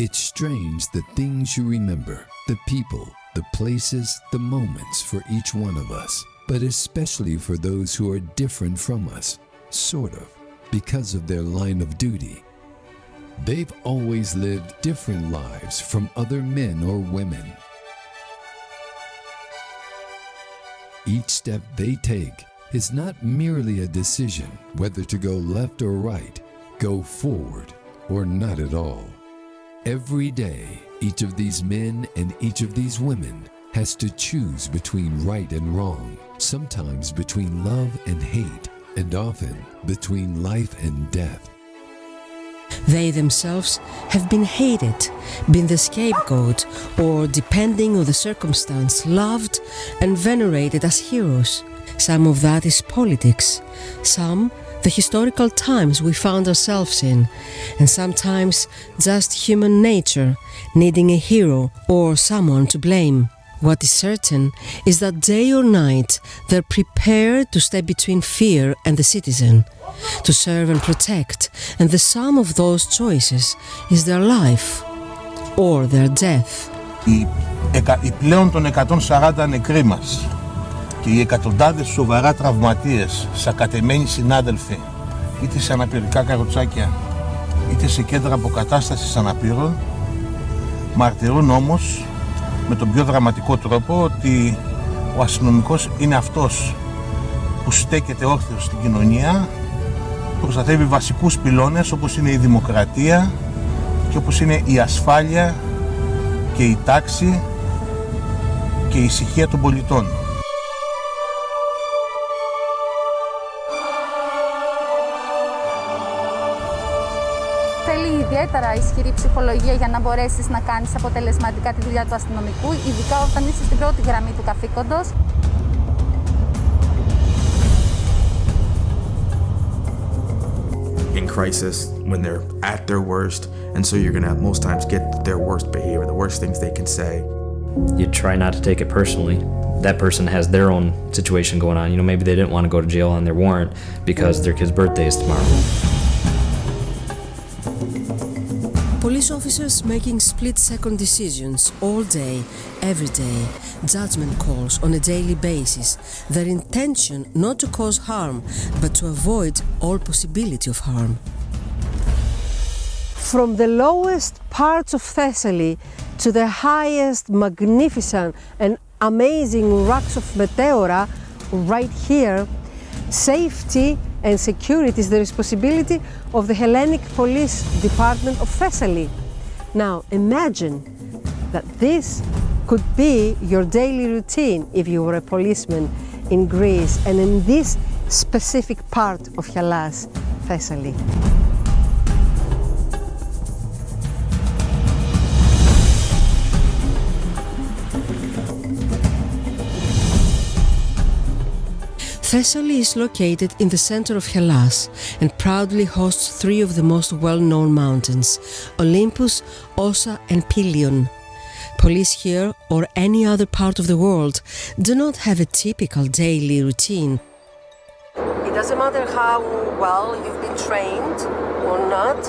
It's strange the things you remember, the people, the places, the moments for each one of us, but especially for those who are different from us, sort of, because of their line of duty. They've always lived different lives from other men or women. Each step they take is not merely a decision whether to go left or right, go forward or not at all. Every day, each of these men and each of these women has to choose between right and wrong, sometimes between love and hate, and often between life and death. They themselves have been hated, been the scapegoat, or, depending on the circumstance, loved and venerated as heroes. Some of that is politics, some the historical times we found ourselves in, and sometimes just human nature, needing a hero or someone to blame. What is certain is that day or night they're prepared to step between fear and the citizen, to serve and protect, and the sum of those choices is their life or their death. Οι πλέον των 140 νεκροί μας και οι εκατοντάδες σοβαρά τραυματίες, σακατεμένοι συνάδελφοι, είτε σε αναπηρικά καροτσάκια, είτε σε κέντρα αποκατάστασης αναπήρων, μαρτυρούν όμως με τον πιο δραματικό τρόπο ότι ο αστυνομικός είναι αυτός που στέκεται όρθιος στην κοινωνία, προστατεύει βασικούς πυλώνες όπως είναι η δημοκρατία και όπως είναι η ασφάλεια και η τάξη και η ησυχία των πολιτών. Θέλει ιδιαίτερα ισχυρή ψυχολογία για να μπορέσεις να κάνεις αποτελεσματικά τη δουλειά του αστυνομικού, ειδικά όταν είσαι στην πρώτη γραμμή του καθήκοντος. In crisis, when they're at their worst, and so you're gonna most times get their worst behavior, the worst things they can say. You try not to take it personally. That person has their own situation going on. You know, maybe they didn't want to go to jail on their warrant because their kid's birthday is tomorrow. Police officers making split-second decisions all day, every day, judgment calls on a daily basis, their intention not to cause harm, but to avoid all possibility of harm. From the lowest parts of Thessaly to the highest magnificent and amazing rocks of Meteora, right here, safety and security is the responsibility of the Hellenic Police Department of Thessaly. Now imagine that this could be your daily routine if you were a policeman in Greece and in this specific part of Hellas, Thessaly. Thessaly is located in the center of Hellas and proudly hosts three of the most well-known mountains, Olympus, Ossa and Pelion. Police here or any other part of the world do not have a typical daily routine. It doesn't matter how well you've been trained or not,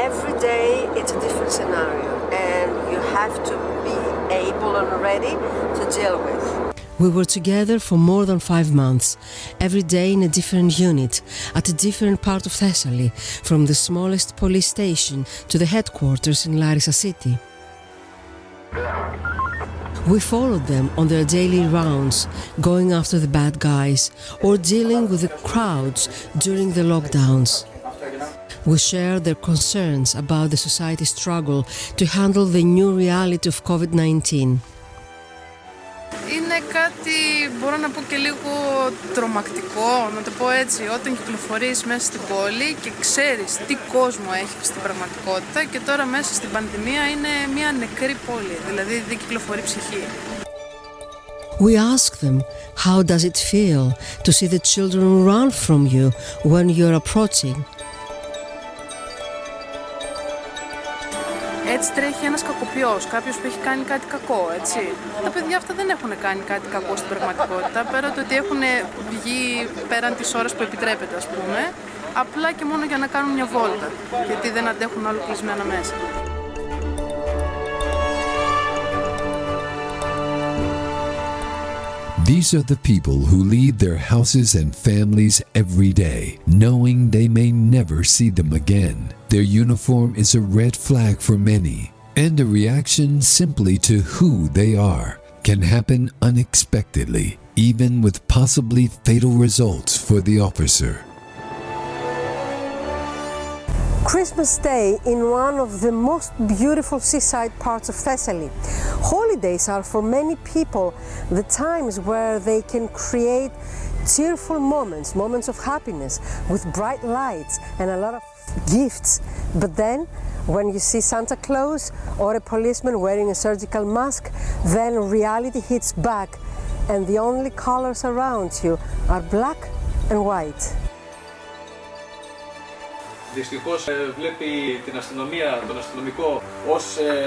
every day it's a different scenario and you have to be able and ready to deal with. We were together for more than 5 months, every day in a different unit, at a different part of Thessaly, from the smallest police station to the headquarters in Larissa city. We followed them on their daily rounds, going after the bad guys, or dealing with the crowds during the lockdowns. We shared their concerns about the society's struggle to handle the new reality of COVID-19. Είναι κάτι, μπορώ να πω και λίγο τρομακτικό, να το πω έτσι, όταν κυκλοφορείς μέσα στην πόλη και ξέρεις τι κόσμο έχει στην πραγματικότητα και τώρα μέσα στην πανδημία είναι μια νεκρή πόλη, δηλαδή δεν κυκλοφορεί ψυχή. We asked them, how does it feel to see the children run from you when you're approaching? Έτσι τρέχει ένας κακοποιός, κάποιος που έχει κάνει κάτι κακό, έτσι. Τα παιδιά αυτά δεν έχουν κάνει κάτι κακό στην πραγματικότητα, πέρα το ότι έχουν βγει πέραν της ώρας που επιτρέπεται, ας πούμε, απλά και μόνο για να κάνουν μια βόλτα, γιατί δεν αντέχουν άλλο κλεισμένα μέσα. These are the people who leave their houses and families every day, knowing they may never see them again. Their uniform is a red flag for many, and a reaction simply to who they are can happen unexpectedly, even with possibly fatal results for the officer. Christmas Day in one of the most beautiful seaside parts of Thessaly. Holidays are for many people the times where they can create cheerful moments, moments of happiness with bright lights and a lot of gifts. But then when you see Santa Claus or a policeman wearing a surgical mask, then reality hits back and the only colors around you are black and white. Δυστυχώς βλέπει την αστυνομία, τον αστυνομικό ως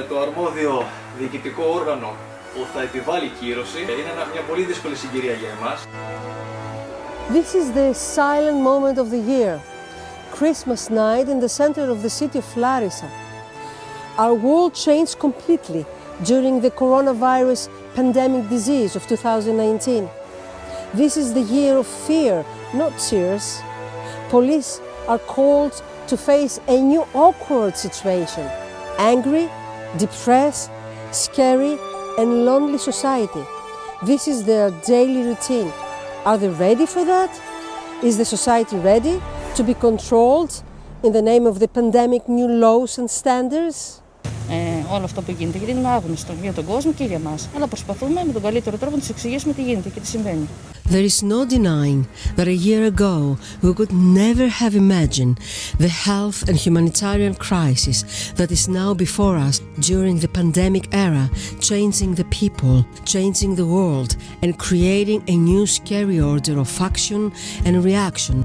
το αρμόδιο διοικητικό όργανο που θα επιβάλλει κύρωση. Είναι μια πολύ δύσκολη συγκυρία για εμάς. This is the silent moment of the year, Christmas night in the center of the city of Larissa. Our world changed completely during the coronavirus pandemic disease of 2019. This is the year of fear, not cheers. Police are called to face a new awkward situation. Angry, depressed, scary and lonely society. This is their daily routine. Are they ready for that? Is the society ready to be controlled in the name of the pandemic new laws and standards? Όλο αυτό που γίνεται, γιατί είναι άγνωστο για τον κόσμο και για μας. Αλλά προσπαθούμε με τον καλύτερο τρόπο να τους εξηγήσουμε τι γίνεται και τι συμβαίνει. There is no denying that a year ago we could never have imagined the health and humanitarian crisis that is now before us during the pandemic era, changing the people, changing the world, and creating a new scary order of action and reaction.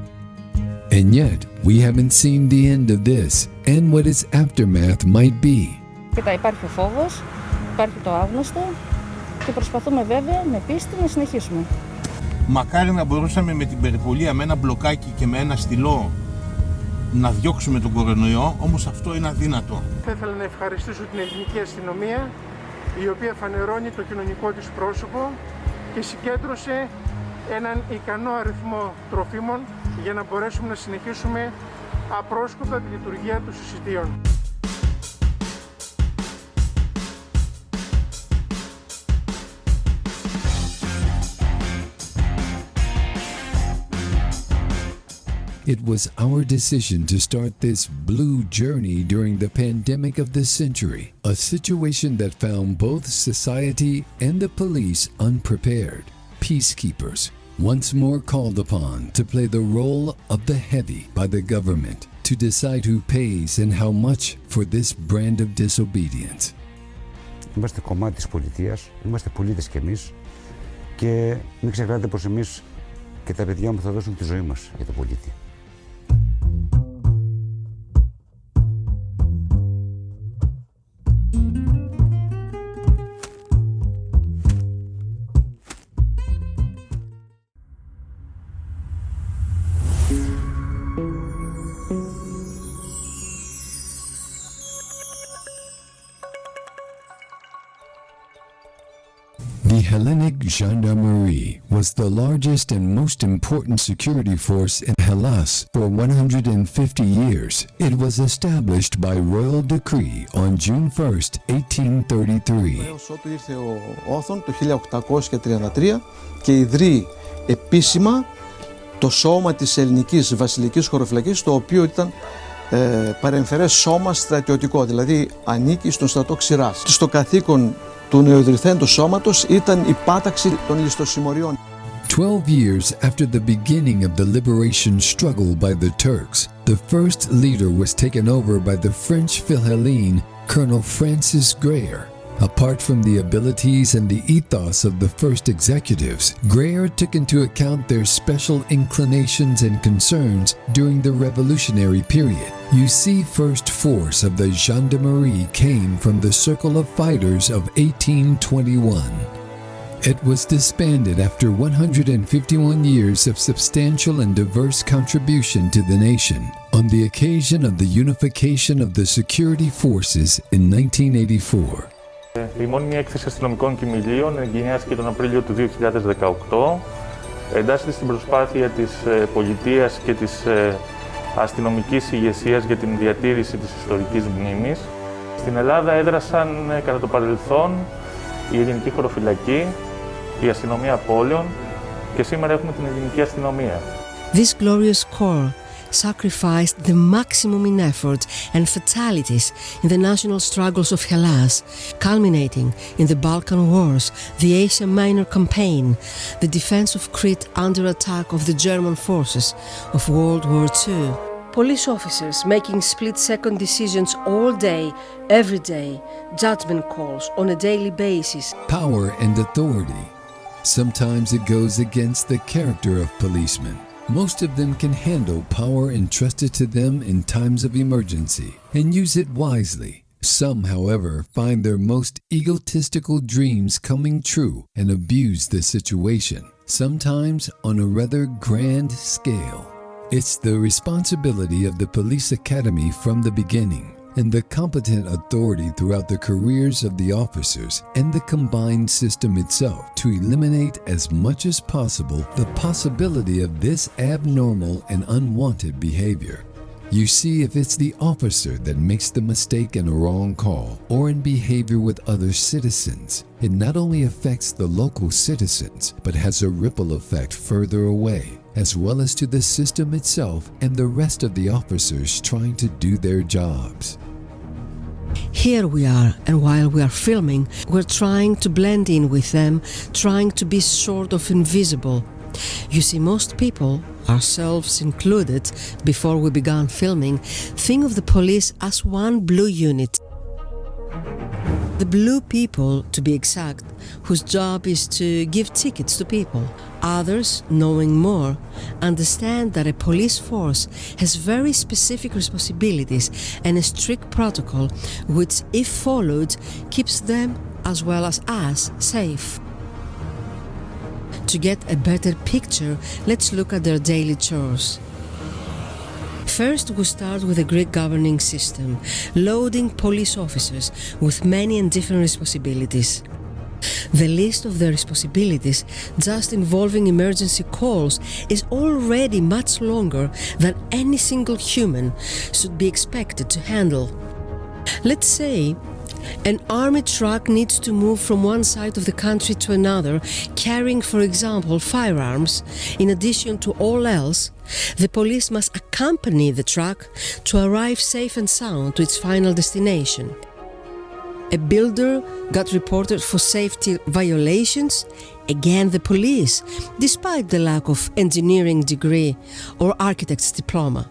And yet, we haven't seen the end of this and what its aftermath might be. Κοίτα, υπάρχει ο φόβος, υπάρχει το άγνωστο και προσπαθούμε βέβαια με πίστη να συνεχίσουμε. Μακάρι να μπορούσαμε με την περιπολία, με ένα μπλοκάκι και με ένα στυλό να διώξουμε τον κορονοϊό, όμως αυτό είναι αδύνατο. Θα ήθελα να ευχαριστήσω την Ελληνική Αστυνομία, η οποία φανερώνει το κοινωνικό της πρόσωπο και συγκέντρωσε έναν ικανό αριθμό τροφίμων για να μπορέσουμε να συνεχίσουμε απρόσκοπτα τη λειτουργία των συσιτίων. It was our decision to start this blue journey during the pandemic of the century, a situation that found both society and the police unprepared. Peacekeepers, once more called upon to play the role of the heavy by the government to decide who pays and how much for this brand of disobedience. Είμαστε κομμάτι της πολιτείας, είμαστε πολίτες κι εμείς και μην ξεχνάτε πως εμείς και τα παιδιά μου θα δώσουν τη ζωή μας για τον πολίτη. The Hellenic Gendarmerie was the largest and most important security force in Hellas for 150 years. It was established by royal decree on June 1st, 1833. Έως ότου ήρθε ο Όθων το 1833 και ιδρύει επίσημα το σώμα της Ελληνικής Βασιλικής Χωροφυλακής, το οποίο ήταν παρεμφερές σώμα στρατιωτικό, δηλαδή ανήκει στον στρατό Ξηράς. Στο καθήκον του νεοειδρυθέντος σώματος ήταν η πάταξη των ληστοσημωριών. 12 years after the beginning of the liberation struggle by the Turks, the first leader was taken over by the French Philhellene, Colonel Francis Greer. Apart from the abilities and the ethos of the first executives, Greer took into account their special inclinations and concerns during the revolutionary period. You see, first force of the gendarmerie came from the circle of fighters of 1821. It was disbanded after 151 years of substantial and diverse contribution to the nation on the occasion of the unification of the security forces in 1984. Η μόνιμη έκθεση αστυνομικών κημηλίων εγκαινιάστηκε τον Απρίλιο του 2018. Εντάσσεται στην προσπάθεια της πολιτείας και της αστυνομικής ηγεσίας για την διατήρηση της ιστορικής μνήμης. Στην Ελλάδα έδρασαν κατά το παρελθόν η Ελληνική Χωροφυλακή, η Αστυνομία Πόλεων και σήμερα έχουμε την Ελληνική Αστυνομία. This glorious corps sacrificed the maximum in effort and fatalities in the national struggles of Hellas, culminating in the Balkan Wars, the Asia Minor campaign, the defense of Crete under attack of the German forces of World War II. Police officers making split-second decisions all day, every day, judgment calls on a daily basis. Power and authority. Sometimes it goes against the character of policemen. Most of them can handle power entrusted to them in times of emergency and use it wisely. Some, however, find their most egotistical dreams coming true and abuse the situation, sometimes on a rather grand scale. It's the responsibility of the police academy from the beginning and the competent authority throughout the careers of the officers and the combined system itself to eliminate as much as possible the possibility of this abnormal and unwanted behavior. You see, if it's the officer that makes the mistake in a wrong call or in behavior with other citizens, it not only affects the local citizens but has a ripple effect further away, as well as to the system itself and the rest of the officers trying to do their jobs. Here we are, and while we are filming, we're trying to blend in with them, trying to be sort of invisible. You see, most people, ourselves included, before we began filming, think of the police as one blue unit. The blue people, to be exact, whose job is to give tickets to people. Others, knowing more, understand that a police force has very specific responsibilities and a strict protocol which, if followed, keeps them, as well as us, safe. To get a better picture, let's look at their daily chores. First, we start with the Greek governing system, loading police officers with many and different responsibilities. The list of their responsibilities, just involving emergency calls, is already much longer than any single human should be expected to handle. Let's say an army truck needs to move from one side of the country to another, carrying, for example, firearms. In addition to all else, the police must accompany the truck to arrive safe and sound to its final destination. A builder got reported for safety violations. Again, the police, despite the lack of engineering degree or architect's diploma.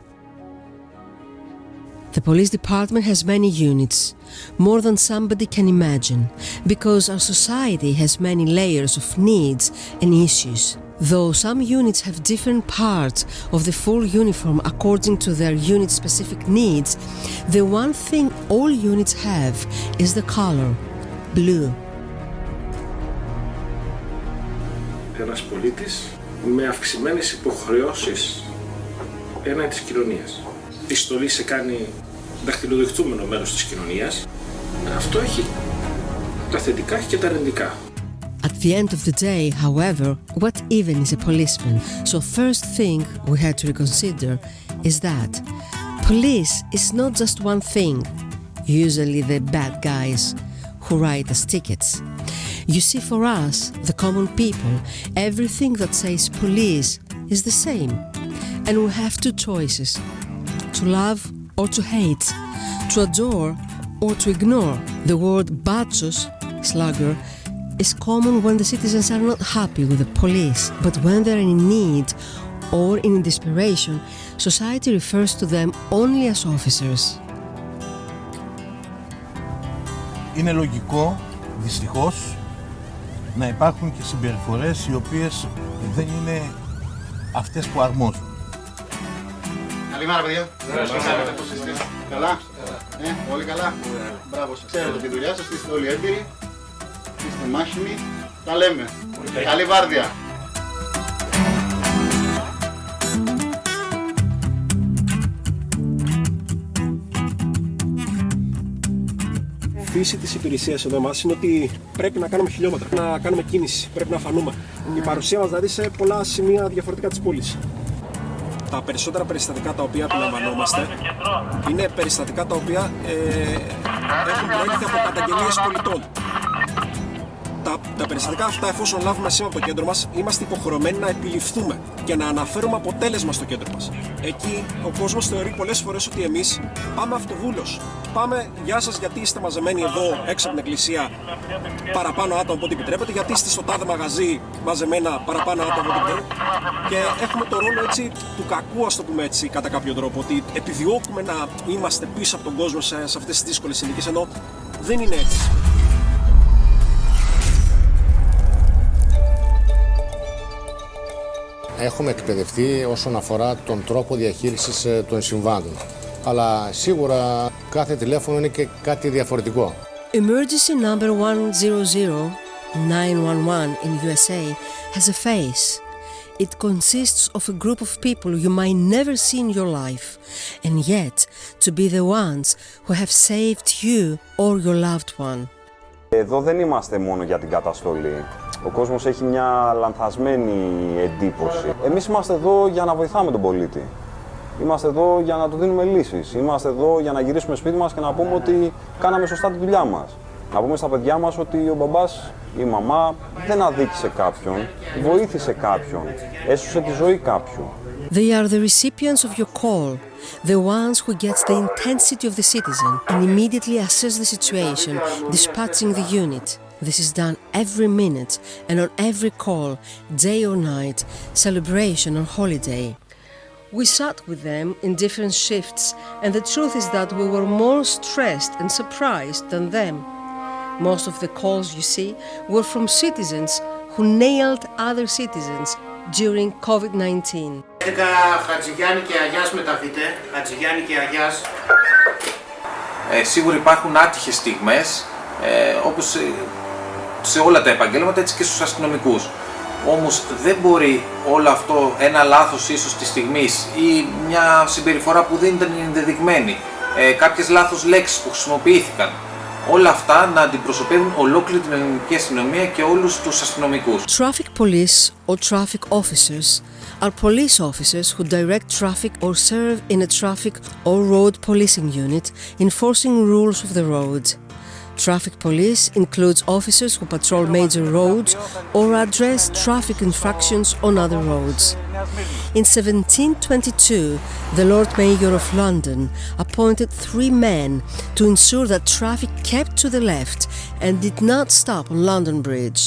The police department has many units, more than somebody can imagine, because our society has many layers of needs and issues. Though some units have different parts of the full uniform according to their unit-specific needs, the one thing all units have is the color, blue. Ένας πολίτης με αυξημένες υποχρεώσεις έναντι της κοινωνίας. Η στολή σε κάνει δαχτυλοδειχτούμενο μέρος της κοινωνίας. Αυτό έχει τα θετικά και τα αρνητικά. At the end of the day, however, what even is a policeman? So first thing we had to reconsider is that police is not just one thing, usually the bad guys who write us tickets. You see, for us, the common people, everything that says police is the same. And we have two choices: to love or to hate, to adore or to ignore. The word bachos, slugger, is common when the citizens are not happy with the police, but when they're in need or in desperation, society refers to them only as officers. Είναι λογικό, δυστυχώς, να υπάρχουν και συμπεριφορές οι οποίες δεν είναι αυτές που αρμόζουν. Καλημέρα, παιδιά. Καλά. Όλοι καλά. Μπράβο σας. Ξέρετε τη δουλειά σας, είστε όλοι έμπειροι. Είστε μάχημοι. Τα λέμε. Καλή βάρδια. φύση της υπηρεσίας εδώ μας είναι ότι πρέπει να κάνουμε χιλιόμετρα, να κάνουμε κίνηση, πρέπει να φανούμε. Η παρουσία μας δηλαδή σε πολλά σημεία διαφορετικά της πόλης. Τα περισσότερα περιστατικά τα οποία επιλαμβανόμαστε είναι περιστατικά τα οποία έχουν προέλθει από καταγγελίες πολιτών. Τα περιστατικά αυτά, εφόσον λάβουμε σήμα από το κέντρο μας, είμαστε υποχρεωμένοι να επιληφθούμε και να αναφέρουμε αποτέλεσμα στο κέντρο μας. Εκεί ο κόσμος θεωρεί πολλές φορές ότι εμείς πάμε αυτοβούλος. Πάμε, γεια σας, γιατί είστε μαζεμένοι εδώ έξω από την εκκλησία παραπάνω άτομα από ό,τι επιτρέπεται, γιατί είστε στο τάδε μαγαζί μαζεμένα παραπάνω άτομα από ό,τι επιτρέπεται. Και έχουμε το ρόλο έτσι του κακού, ας το πούμε έτσι, κατά κάποιο τρόπο, ότι επιδιώκουμε να είμαστε πίσω από τον κόσμο σε αυτές τις δύσκολες συνθήκες, ενώ δεν είναι έτσι. Έχουμε εκπαιδευτεί όσον αφορά τον τρόπο διαχείρισης των συμβάντων. Αλλά σίγουρα κάθε τηλέφωνο είναι και κάτι διαφορετικό. Emergency number 100-911 in USA has a face. It consists of a group of people you might never see in your life, and yet to be the ones who have saved you or your loved one. Εδώ δεν είμαστε μόνο για την καταστολή. Ο κόσμος έχει μια λανθασμένη εντύπωση. Εμείς είμαστε εδώ για να βοηθάμε τον πολίτη. Είμαστε εδώ για να του δίνουμε λύσεις. Είμαστε εδώ για να γυρίσουμε σπίτι μας και να πούμε ότι κάναμε σωστά τη δουλειά μας. Να πούμε στα παιδιά μας ότι ο μπαμπάς, η μαμά δεν αδίκησε κάποιον, βοήθησε κάποιον, έσωσε τη ζωή κάποιου. They are the recipients of your call, the ones who gets the intensity of the citizen and immediately assess the situation, dispatching the unit. This is done every minute and on every call, day or night, celebration or holiday. We sat with them in different shifts, and the truth is that we were more stressed and surprised than them. Most of the calls you see were from citizens who nailed other citizens during COVID-19. Χατζηγιάννη και Αγιάς μεταβείτε. Χατζηγιάννη και Αγιάς. Σίγουρα υπάρχουν άτυχες στιγμές, όπως σε όλα τα επαγγέλματα, έτσι και στους αστυνομικούς. Όμως δεν μπορεί όλο αυτό, ένα λάθος ίσως της στιγμής ή μια συμπεριφορά που δεν ήταν ενδεδειγμένη, κάποιες λάθος λέξεις που χρησιμοποιήθηκαν, όλα αυτά να αντιπροσωπεύουν ολόκληρη την ελληνική αστυνομία και όλους τους αστυνομικούς. Traffic police or traffic officers are police officers who direct traffic or serve in a traffic or road policing unit enforcing rules of the road. Traffic police includes officers who patrol major roads or address traffic infractions on other roads. In 1722, the Lord Mayor of London appointed 3 men to ensure that traffic kept to the left and did not stop on London Bridge.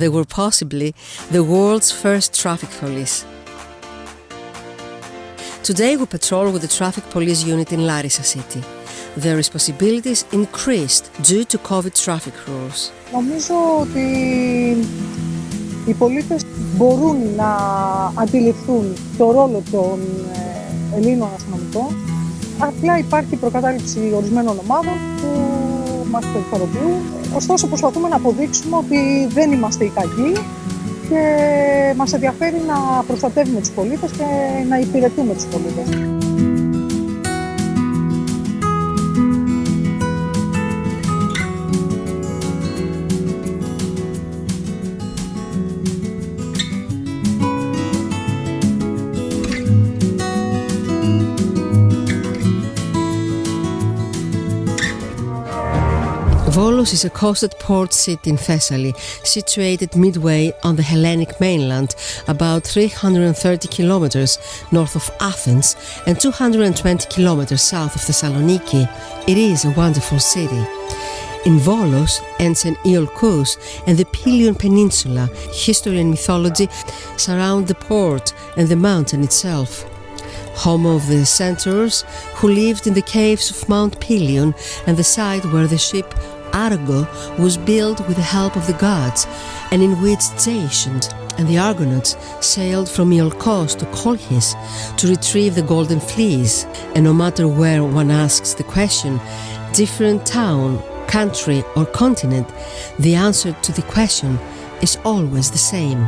They were possibly the world's first traffic police. Today we patrol with the traffic police unit in Larissa City. Their responsibilities increased due to COVID traffic rules. Νομίζω ότι οι πολίτες μπορούν να αντιληφθούν το ρόλο των Ελλήνων αστυνομικών. Απλά υπάρχει προκατάληψη ορισμένων ομάδων που μας περιθωριοποιούν. Ωστόσο προσπαθούμε να αποδείξουμε ότι δεν είμαστε οι κακοί και μας ενδιαφέρει να προστατεύουμε τους πολίτες και να υπηρετούμε τους πολίτες. Volos is a coastal port city in Thessaly, situated midway on the Hellenic mainland, about 330 kilometers north of Athens and 220 kilometers south of Thessaloniki. It is a wonderful city. In Volos, ancient Iolkos and the Pelion Peninsula, history and mythology surround the port and the mountain itself. Home of the centaurs who lived in the caves of Mount Pelion and the site where the ship Argo was built with the help of the gods, and in which Jason and the Argonauts sailed from Iolkos to Kolchis to retrieve the golden fleece. And no matter where one asks the question, different town, country or continent, the answer to the question is always the same.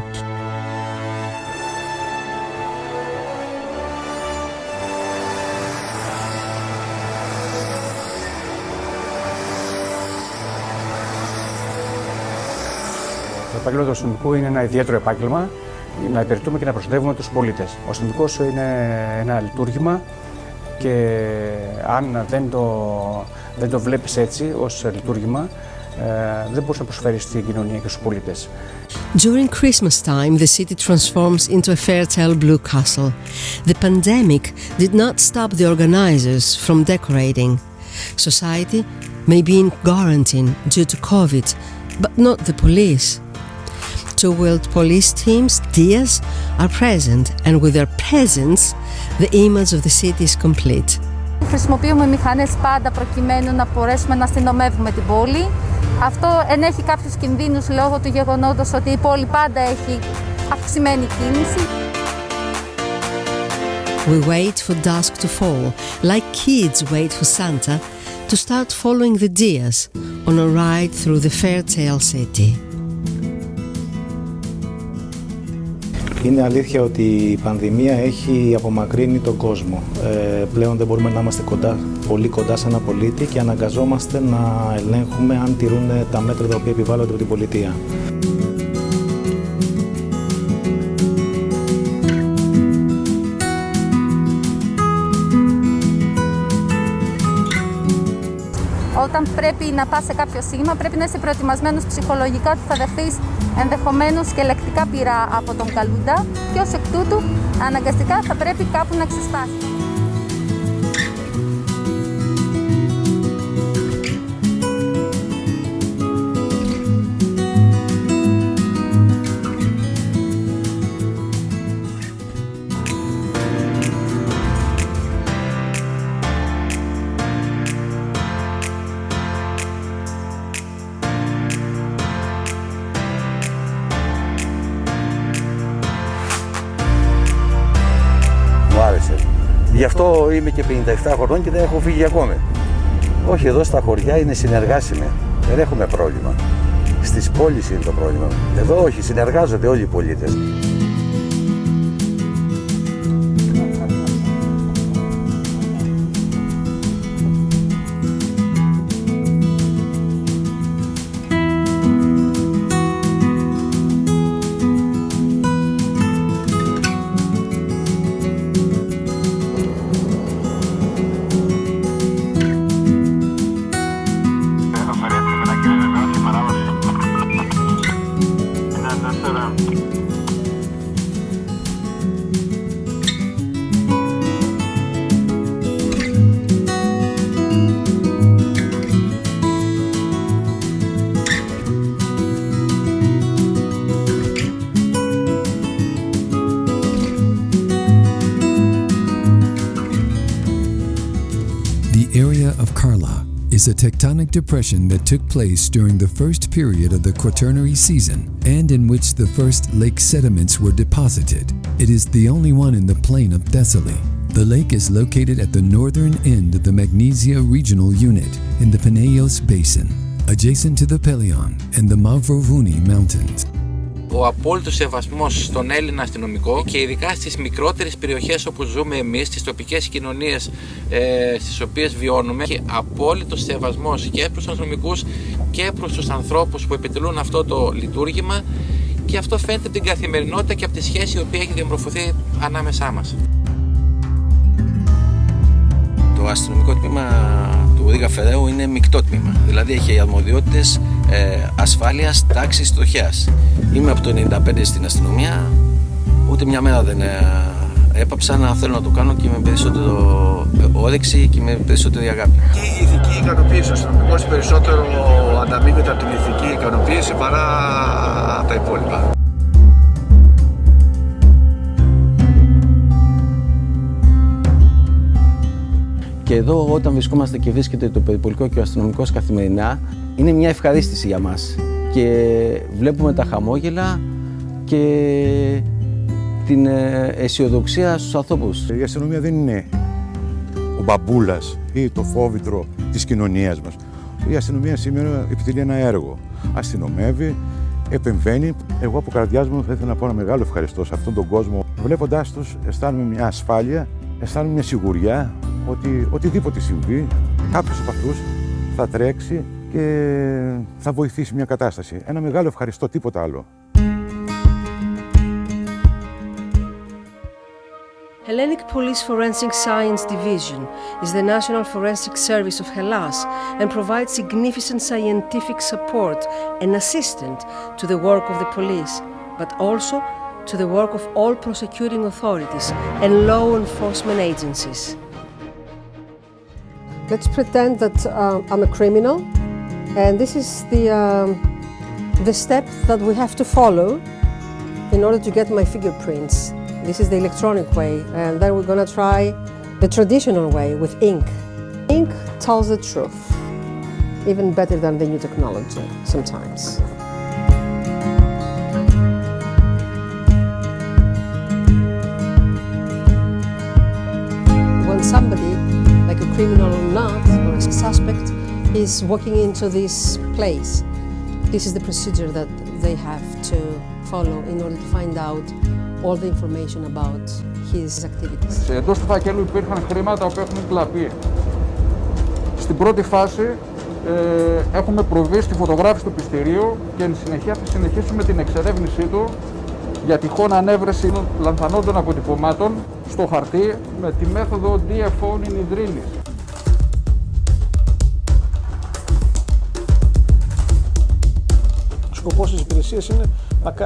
επάγγελμα του αστυνομικού είναι ένα ιδιαίτερο επάγγελμα, να υπηρετούμε και να προστατεύουμε τους πολίτες. Ο αστυνομικός είναι ένα λειτουργήμα και αν δεν το βλέπεις έτσι ως λειτουργήμα, δεν μπορείς να προσφέρεις στην κοινωνία και στους πολίτες. During Christmas time, the city transforms into a fairy tale blue castle. The pandemic did not stop the organizers from decorating. Society may be in quarantine due to COVID, but not the police. Two wheeled police teams, DIAs, are present, and with their presence, the image of the city is complete. Χρησιμοποιούμε μηχανές πάντα προκειμένου να μπορέσουμε να αστυνομεύουμε την πόλη. Αυτό ενέχει κάποιους κινδύνους λόγω του γεγονότος ότι η πόλη πάντα έχει αυξημένη κίνηση. We wait for dusk to fall, like kids wait for Santa to start following the Dias on a ride through the fairytale city. Είναι αλήθεια ότι η πανδημία έχει απομακρύνει τον κόσμο. Πλέον δεν μπορούμε να είμαστε πολύ κοντά σε ένα πολίτη και αναγκαζόμαστε να ελέγχουμε αν τηρούν τα μέτρα τα οποία επιβάλλονται από την πολιτεία. Όταν πρέπει να πας σε κάποιο σήμα, πρέπει να είσαι προετοιμασμένος ψυχολογικά ότι θα δεχθείς ενδεχομένως και λεκτικά πειρά από τον καλούντα και ως εκ τούτου αναγκαστικά θα πρέπει κάπου να ξεσπάσει. Γι' αυτό είμαι και 57 χρονών και δεν έχω φύγει ακόμη. Όχι, εδώ στα χωριά είναι συνεργάσιμοι. Δεν έχουμε πρόβλημα. Στις πόλεις είναι το πρόβλημα. Εδώ όχι, συνεργάζονται όλοι οι πολίτες. Is a tectonic depression that took place during the first period of the Quaternary season and in which the first lake sediments were deposited. It is the only one in the plain of Thessaly. The lake is located at the northern end of the Magnesia Regional Unit in the Peneios Basin, adjacent to the Pelion and the Mavrovouni Mountains. Ο απόλυτος σεβασμός στον Έλληνα αστυνομικό και ειδικά στις μικρότερες περιοχές όπου ζούμε εμείς, στις τοπικές κοινωνίες στις οποίες βιώνουμε, και απόλυτος σεβασμός και προς τους αστυνομικούς και προς τους ανθρώπους που επιτελούν αυτό το λειτουργήμα, και αυτό φαίνεται από την καθημερινότητα και από τη σχέση η οποία έχει διαμορφωθεί ανάμεσά μας. Το αστυνομικό τμήμα του Οδήγα Φεραίου είναι μεικτό τμήμα, δηλαδή έχει αρμοδιότητες ασφάλειας, τάξης, στοχέας. Είμαι από το 1995 στην αστυνομία, ούτε μια μέρα δεν έπαψα να θέλω να το κάνω και με περισσότερο όρεξη και με περισσότερη αγάπη. Η ηθική ικανοποίηση, ο αστυνομικός περισσότερο ανταμείβεται από την ηθική ικανοποίηση παρά τα υπόλοιπα. Και εδώ όταν βρισκόμαστε και βρίσκεται το περιπολικό και ο αστυνομικός καθημερινά, είναι μια ευχαρίστηση για μας και βλέπουμε τα χαμόγελα και την αισιοδοξία στους ανθρώπους. Η αστυνομία δεν είναι ο μπαμπούλας ή το φόβητρο της κοινωνίας μας. Η αστυνομία σήμερα επιτελεί ένα έργο. Αστυνομεύει, επεμβαίνει. Εγώ από καρδιάς μου θα ήθελα να πω ένα μεγάλο ευχαριστώ σε αυτόν τον κόσμο. Βλέποντάς τους αισθάνομαι μια ασφάλεια, αισθάνομαι μια σιγουριά ότι οτιδήποτε συμβεί, κάποιος από αυτούς θα τρέξει και θα βοηθήσει μια κατάσταση. Ένα μεγάλο ευχαριστώ, τίποτα άλλο. Hellenic Police Forensic Science Division is the national forensic service of Hellas and provides significant scientific support and assistance to the work of the police, but also to the work of all prosecuting authorities and law enforcement agencies. Let's pretend that I'm a criminal, and this is the step that we have to follow in order to get my fingerprints. This is the electronic way, and then we're gonna try the traditional way with ink. Ink tells the truth, even better than the new technology sometimes. When somebody, like a criminal or not, or a suspect, is walking into this place, this is the procedure that they have to follow in order to find out all the information about his activities. Εντός του φακέλου υπήρχαν χρήματα που έχουν κλαπεί. Στην πρώτη φάση έχουμε προβεί στη φωτογράφηση του πιστηρίου και εν συνεχεία θα συνεχίσουμε την εξερεύνησή του για τυχόν ανέβρεση λανθανόντων αποτυπωμάτων στο χαρτί με τη μέθοδο DFO νιδρίνης. Ο σκοπός της υπηρεσίας είναι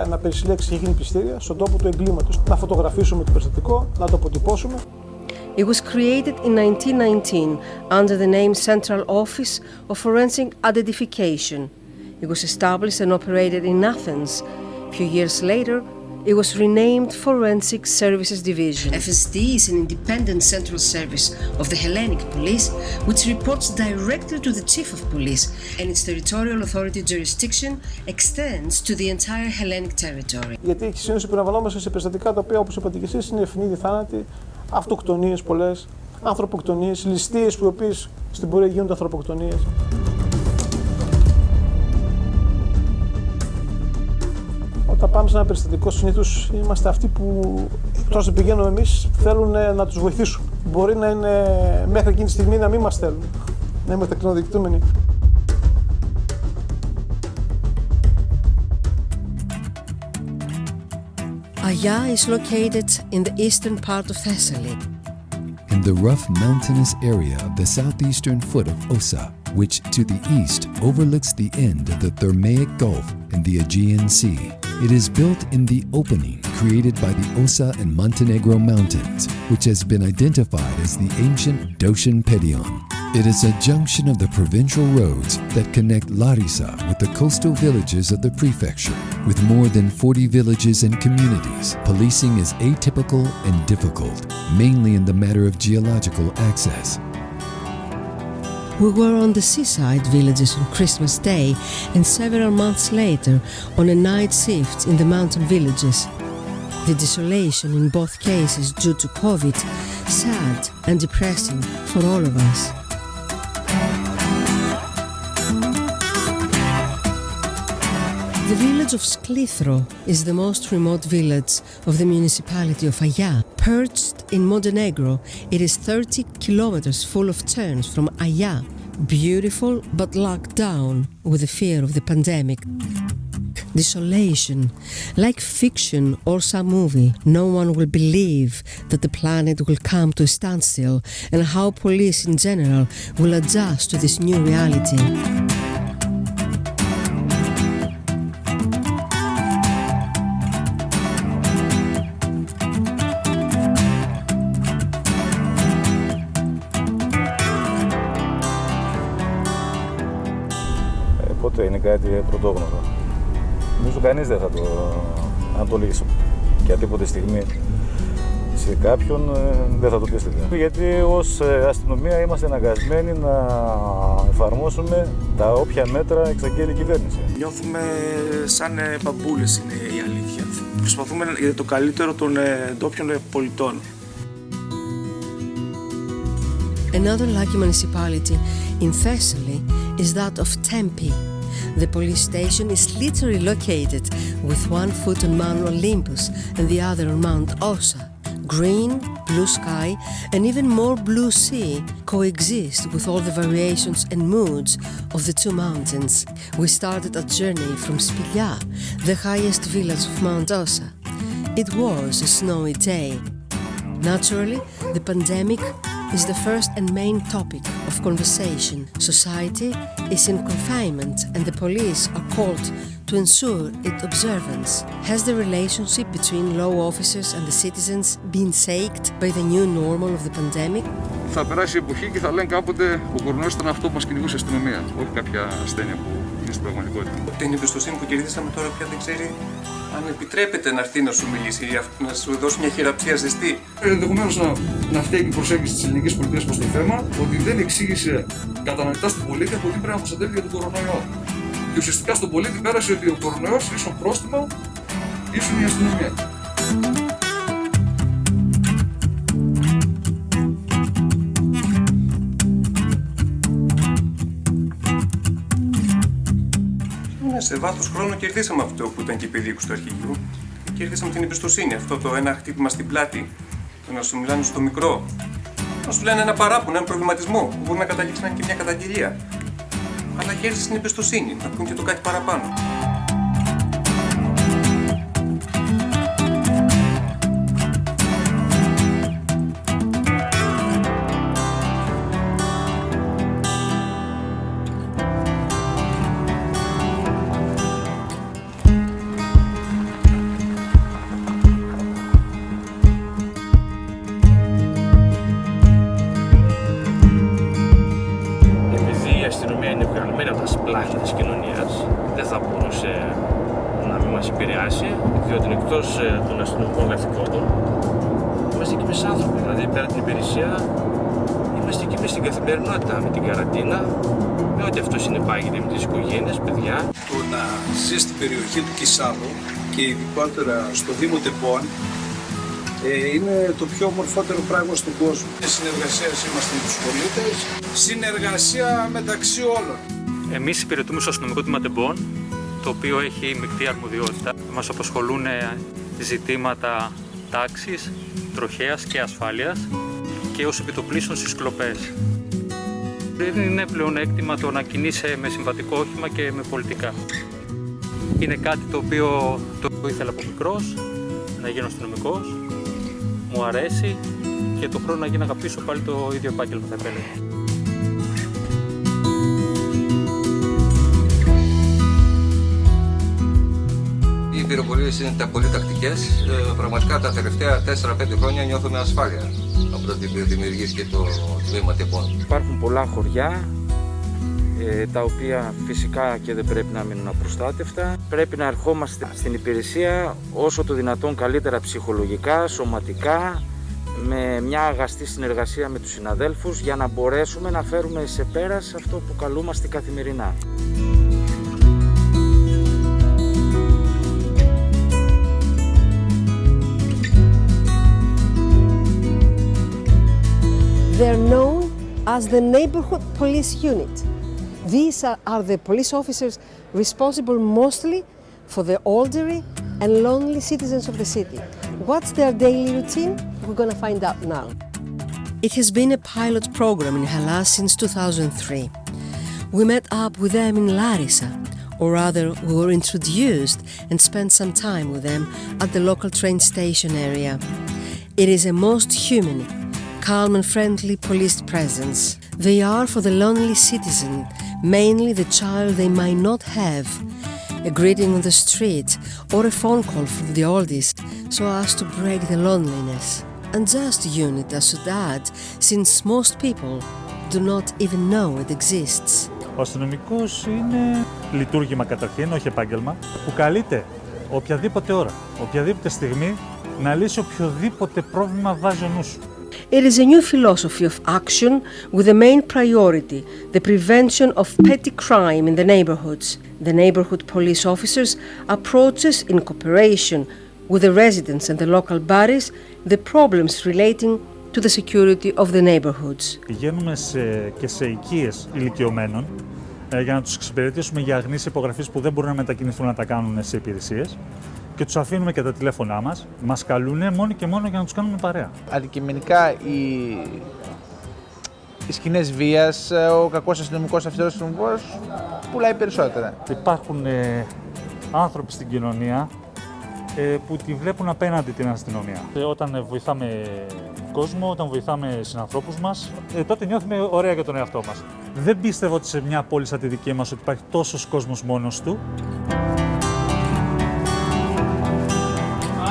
να περισυλλέξει και γίνει πιστήρια στον τόπο του εγκλήματος, να φωτογραφίσουμε το περιστατικό, να το αποτυπώσουμε. It was created in 1919 under the name Central Office of Forensic Identification. It was established and operated in Athens. A few years later, it was renamed Forensic Services Division. FSD is an independent central service of the Hellenic Police, which reports directly to the Chief of Police, and its territorial authority jurisdiction extends to the entire Hellenic territory. Γιατί συνήθως επαναλαμβανόμαστε σε περιστατικά τα οποία, όπως είπατε και εσείς, είναι ευνίδιοι θάνατοι, αυτοκτονίες πολλές, ανθρωποκτονίες, ληστείες που οι οποίες στην πορεία γίνονται ανθρωποκτονίες. Όταν πάμε σε ένα περιστατικό, συνήθως είμαστε αυτοί που, εκτός να πηγαίνουμε εμείς, θέλουν να τους βοηθήσουν. Μπορεί να είναι μέχρι εκείνη τη στιγμή να μην μας θέλουν, να είμαστε εκτονοδεικτούμενοι. Aya is located in the eastern part of Thessaly. In the rough mountainous area of the southeastern foot of Ossa, which to the east overlooks the end of the Thermaic Gulf and the Aegean Sea. It is built in the opening created by the Ossa and Montenegro mountains, which has been identified as the ancient Docian Pedion. It is a junction of the provincial roads that connect Larissa with the coastal villages of the prefecture. With more than 40 villages and communities, policing is atypical and difficult, mainly in the matter of geological access. We were on the seaside villages on Christmas Day and several months later on a night shift in the mountain villages. The desolation in both cases due to COVID, sad and depressing for all of us. The village of Sklithro is the most remote village of the municipality of Aya. Perched in Montenegro, it is 30 kilometers full of turns from Aya, beautiful but locked down with the fear of the pandemic. Desolation, like fiction or some movie, no one will believe that the planet will come to a standstill and how police in general will adjust to this new reality. Είναι κάτι πρωτόγνωρο. Νομίζω κανείς δεν θα αν το λύσει για τίποτε στιγμή σε κάποιον, δεν θα το πει στην τελεία. Γιατί ως αστυνομία είμαστε αναγκασμένοι να εφαρμόσουμε τα όποια μέτρα εξαγγέλει η κυβέρνηση. Νιώθουμε σαν μπαμπούλες, είναι η αλήθεια. Προσπαθούμε για το καλύτερο των ντόπιων πολιτών. Another lucky municipality in Thessaly is that of Tempe. The police station is literally located with one foot on Mount Olympus and the other on Mount Ossa, green, blue sky, and even more blue sea coexist with all the variations and moods of the two mountains. We started a journey from Spilya, the highest village of Mount Ossa. It was a snowy day. Naturally, the pandemic is the first and main topic of conversation. Society is in confinement and the police are called to ensure its observance. Has the relationship between law officers and the citizens been shaped by the new normal of the pandemic? Θα περάσει η εποχή και θα λένε κάποτε ο κορονοϊός ήταν αυτό που μας κυνηγούσε η αστυνομία, όχι κάποια ασθένεια που είναι στην πραγματικότητα. Την εμπιστοσύνη που κερδίσαμε τώρα πια δεν ξέρει αν επιτρέπεται να έρθει να σου μιλήσει ή να σου δώσει μια χειραψία ζεστή. Ενδεχομένως να φταίει η προσέγγιση της ελληνικής πολιτείας προς το θέμα, ότι δεν εξήγησε κατανοητά στον πολίτη από τι πρέπει να προστατεύει για τον κορονοϊό. Και ουσιαστικά στον πολίτη πέρασε ότι ο κορονοϊός ίσον πρόστιμο, ίσον η αστυνομία. Σε βάθος χρόνου κερδίσαμε αυτό που ήταν και η παιδίκου του αρχηγείου. Κερδίσαμε την εμπιστοσύνη, αυτό το ένα χτύπημα στην πλάτη, το να σου μιλάνε στο μικρό, να σου λένε ένα παράπονο, ένα προβληματισμό, που μπορεί να καταλήξει να είναι και μια καταγγελία. Αλλά κέρδισε την εμπιστοσύνη, να πούν και το κάτι παραπάνω. Της κοινωνίας δεν θα μπορούσε να μην μας επηρεάσει, διότι εκτός των αστυνομικών καθηκόντων είμαστε και εμείς άνθρωποι, δηλαδή πέρα την υπηρεσία είμαστε και εμείς στην καθημερινότητα, με την καραντίνα, με ό,τι αυτό συνεπάγεται με τις οικογένειες, παιδιά. Το να ζει στην περιοχή του Κισάβου και ειδικότερα στο Δήμο Τεπών είναι το πιο ομορφότερο πράγμα στον κόσμο. Συνεργασία είμαστε με τους πολίτες, συνεργασία μεταξύ όλων. Εμείς υπηρετούμε στο αστυνομικό τμήμα Τεμπών, το οποίο έχει μεικτή αρμοδιότητα. Μας απασχολούν ζητήματα τάξης, τροχέας και ασφάλειας και ως επιτοπλίστων στις κλοπές. Δεν είναι πλεονέκτημα το να κινείσαι με συμβατικό όχημα και με πολιτικά. Είναι κάτι το οποίο το ήθελα από μικρός, να γίνω αστυνομικός, μου αρέσει και το χρόνο να γίνω να αγαπήσω πάλι το ίδιο επάγγελμα θα επέλεγα. Οι πυροπολίες είναι πολύ τακτικές. Πραγματικά τα τελευταία 4-5 χρόνια νιώθουμε ασφάλεια από το ότι δημιουργήθηκε το τμήμα Τεπών. Υπάρχουν πολλά χωριά τα οποία φυσικά και δεν πρέπει να μείνουν απροστάτευτα. Πρέπει να ερχόμαστε στην υπηρεσία όσο το δυνατόν καλύτερα ψυχολογικά, σωματικά, με μια αγαστή συνεργασία με τους συναδέλφους για να μπορέσουμε να φέρουμε σε πέρας αυτό που καλούμαστε καθημερινά. They're known as the neighborhood police unit. These are the police officers responsible mostly for the elderly and lonely citizens of the city. What's their daily routine? We're going to find out now. It has been a pilot program in Hellas since 2003. We met up with them in Larissa, or rather we were introduced and spent some time with them at the local train station area. It is a most human, calm and friendly police presence. They are for the lonely citizen, mainly the child they might not have, a greeting on the street or a phone call from the oldest so as to break the loneliness. And just a unit I should add, since most people do not even know it exists. Ο αστυνομικός είναι λειτουργήμα καταρχήν, όχι επάγγελμα, που καλείται οποιαδήποτε ώρα, οποιαδήποτε στιγμή να λύσει οποιοδήποτε πρόβλημα βάζει ο νους σου. It is a new philosophy of action with the main priority, the prevention of petty crime in the neighborhoods. The neighborhood police officers approaches in cooperation with the residents and the local bodies the problems relating to the security of the neighborhoods. Πηγαίνουμε και σε οικίες ηλικιωμένων για να τους εξυπηρετήσουμε για αγνείς υπογραφείς που δεν μπορούν να μετακινηθούν να τα κάνουν σε υπηρεσίες και τους αφήνουμε και τα τηλέφωνά μας. Μας καλούνε μόνο και μόνο για να τους κάνουμε παρέα. Αντικειμενικά οι σκηνές βίας, ο κακός αστυνομικός, αυτός αστυνομικός πουλάει περισσότερα. Υπάρχουν άνθρωποι στην κοινωνία που τη βλέπουν απέναντι την αστυνομία. Όταν βοηθάμε κόσμο, όταν βοηθάμε συνανθρώπους μας, τότε νιώθουμε ωραία για τον εαυτό μας. Δεν πίστευω ότι σε μια πόλη σαν τη δική μας ότι υπάρχει τόσος κόσμος μόνος του. Α1-2,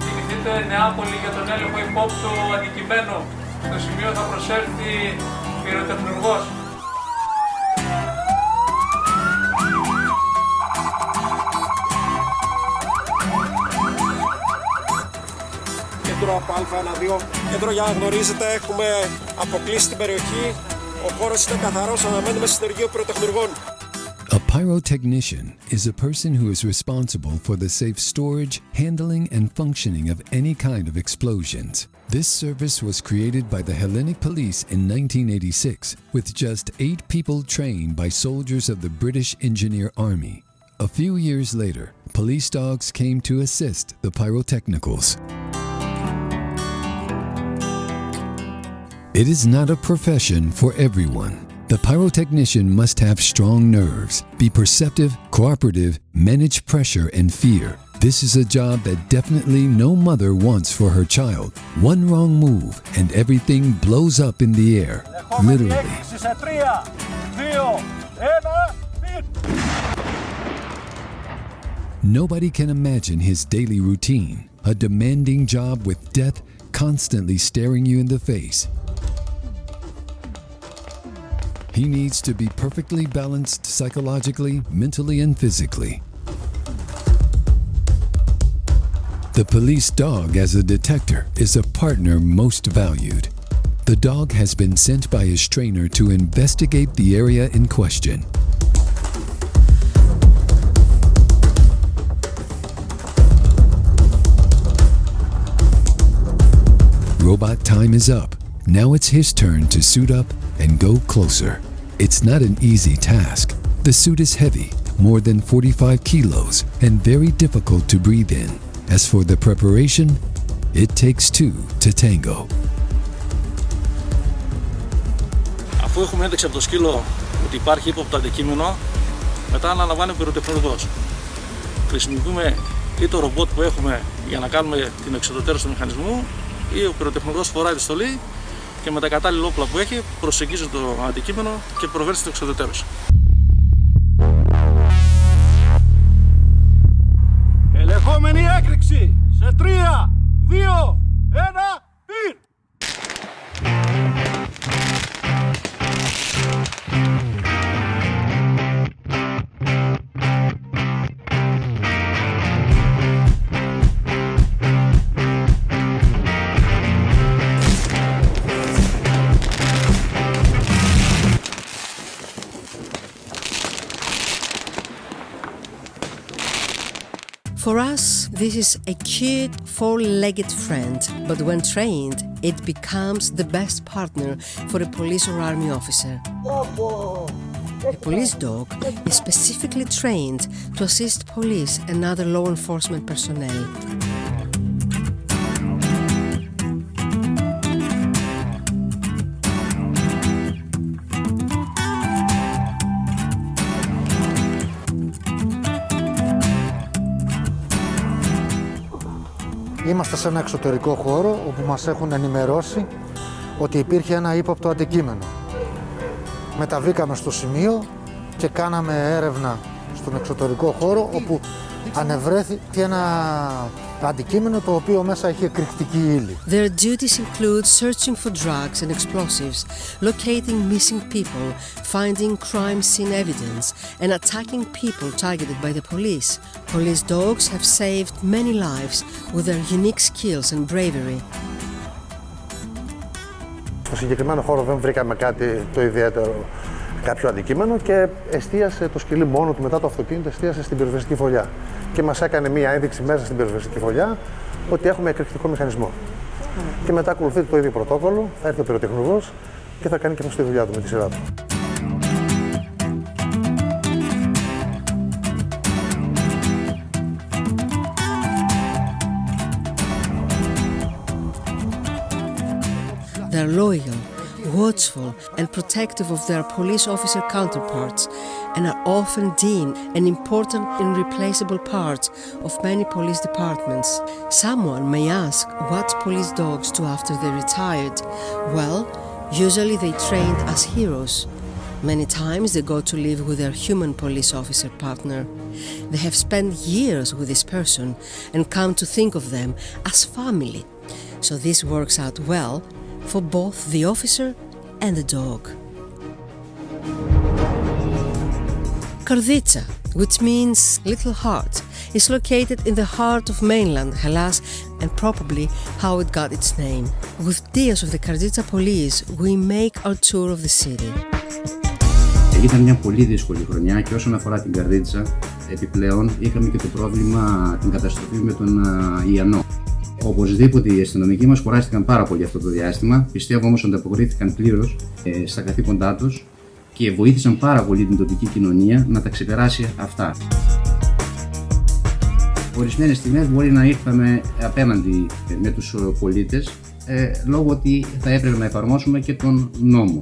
κινηθείτε Νεάπολη για τον έλεγχο υπόπτου αντικειμένου. Στο σημείο θα προσέλθει πυροτεχνουργός. Κέντρο από Α1-2. Κέντρο, για να γνωρίζετε, έχουμε αποκλείσει την περιοχή. Ο χώρος είναι καθαρός, αναμένουμε συνεργείο πυροτεχνουργών. A pyrotechnician is a person who is responsible for the safe storage, handling, and functioning of any kind of explosions. This service was created by the Hellenic Police in 1986, with just 8 people trained by soldiers of the British Engineer Army. A few years later, police dogs came to assist the pyrotechnicals. It is not a profession for everyone. The pyrotechnician must have strong nerves, be perceptive, cooperative, manage pressure and fear. This is a job that definitely no mother wants for her child. One wrong move and everything blows up in the air, literally. Nobody can imagine his daily routine, a demanding job with death constantly staring you in the face. He needs to be perfectly balanced psychologically, mentally, and physically. The police dog as a detector is a partner most valued. The dog has been sent by his trainer to investigate the area in question. Robot time is up. Now it's his turn to suit up and go closer. It's not an easy task. The suit is heavy, more than 45 kilos, and very difficult to breathe in. As for the preparation, it takes two to tango. Αφού έχουμε ένταξη από το σκύλο ότι υπάρχει ύποπτο αντικείμενο, μετά αναλαμβάνει ο πυροτεχνουργός. Χρησιμοποιούμε ή το ρομπότ που έχουμε για να κάνουμε την εξοδοτέρωση του μηχανισμού, ή ο πυροτεχνουργός φοράει τη στολή και με τα κατάλληλα όπλα που έχει προσεγγίζει το αντικείμενο και προβαίνει στην εξοδοτέρωση. Ελεγχόμενη έκρηξη σε 3, 2, 1, πυρ! For us, this is a cute four-legged friend, but when trained, it becomes the best partner for a police or army officer. A police dog is specifically trained to assist police and other law enforcement personnel. Είμαστε σε ένα εξωτερικό χώρο όπου μας έχουν ενημερώσει ότι υπήρχε ένα ύποπτο αντικείμενο. Μεταβήκαμε στο σημείο και κάναμε έρευνα στον εξωτερικό χώρο όπου ανεβρέθη ένα αντικείμενο το οποίο μέσα είχε εκρηκτική ύλη. Their duties include searching for drugs and explosives, locating missing people, finding crime scene evidence, and attacking people targeted by the police. Police dogs have saved many lives with their unique skills and bravery. Στο συγκεκριμένο χώρο δεν βρήκαμε κάτι το ιδιαίτερο, κάποιο αντικείμενο και εστίασε το σκυλί μόνο του μετά το αυτοκίνητο, εστίασε στην πυροσβεστική φωλιά. Και μας έκανε μία ένδειξη μέσα στην πυροσβεστική φωλιά ότι έχουμε εκρηκτικό μηχανισμό. Και μετά ακολουθείται το ίδιο πρωτόκολλο, θα έρθει ο πυροτεχνουργός και θα κάνει και αυτό τη δουλειά του με τη σειρά του. are loyal, watchful and protective of their police officer counterparts and are often deemed an important and irreplaceable part of many police departments. Someone may ask what police dogs do after they retired. Well, usually they trained as heroes. Many times they go to live with their human police officer partner. They have spent years with this person and come to think of them as family. So this works out well for both the officer and the dog. Karditsa, which means little heart, is located in the heart of mainland Hellas and probably how it got its name. With Dias of the Karditsa police, we make our tour of the city. Ήταν μια πολύ δύσκολη χρονιά και όσον αφορά την Καρδίτσα, επιπλέον είχαμε και το πρόβλημα την καταστροφή με τον Ιαννό. Οπωσδήποτε οι αστυνομικοί μας κουράστηκαν πάρα πολύ αυτό το διάστημα, πιστεύω όμως ότι ανταποκρίθηκαν πλήρως στα καθήκοντά τους και βοήθησαν πάρα πολύ την τοπική κοινωνία να τα ξεπεράσει αυτά. Ορισμένες στιγμές μπορεί να ήρθαμε απέναντι με τους πολίτες λόγω ότι θα έπρεπε να εφαρμόσουμε και τον νόμο.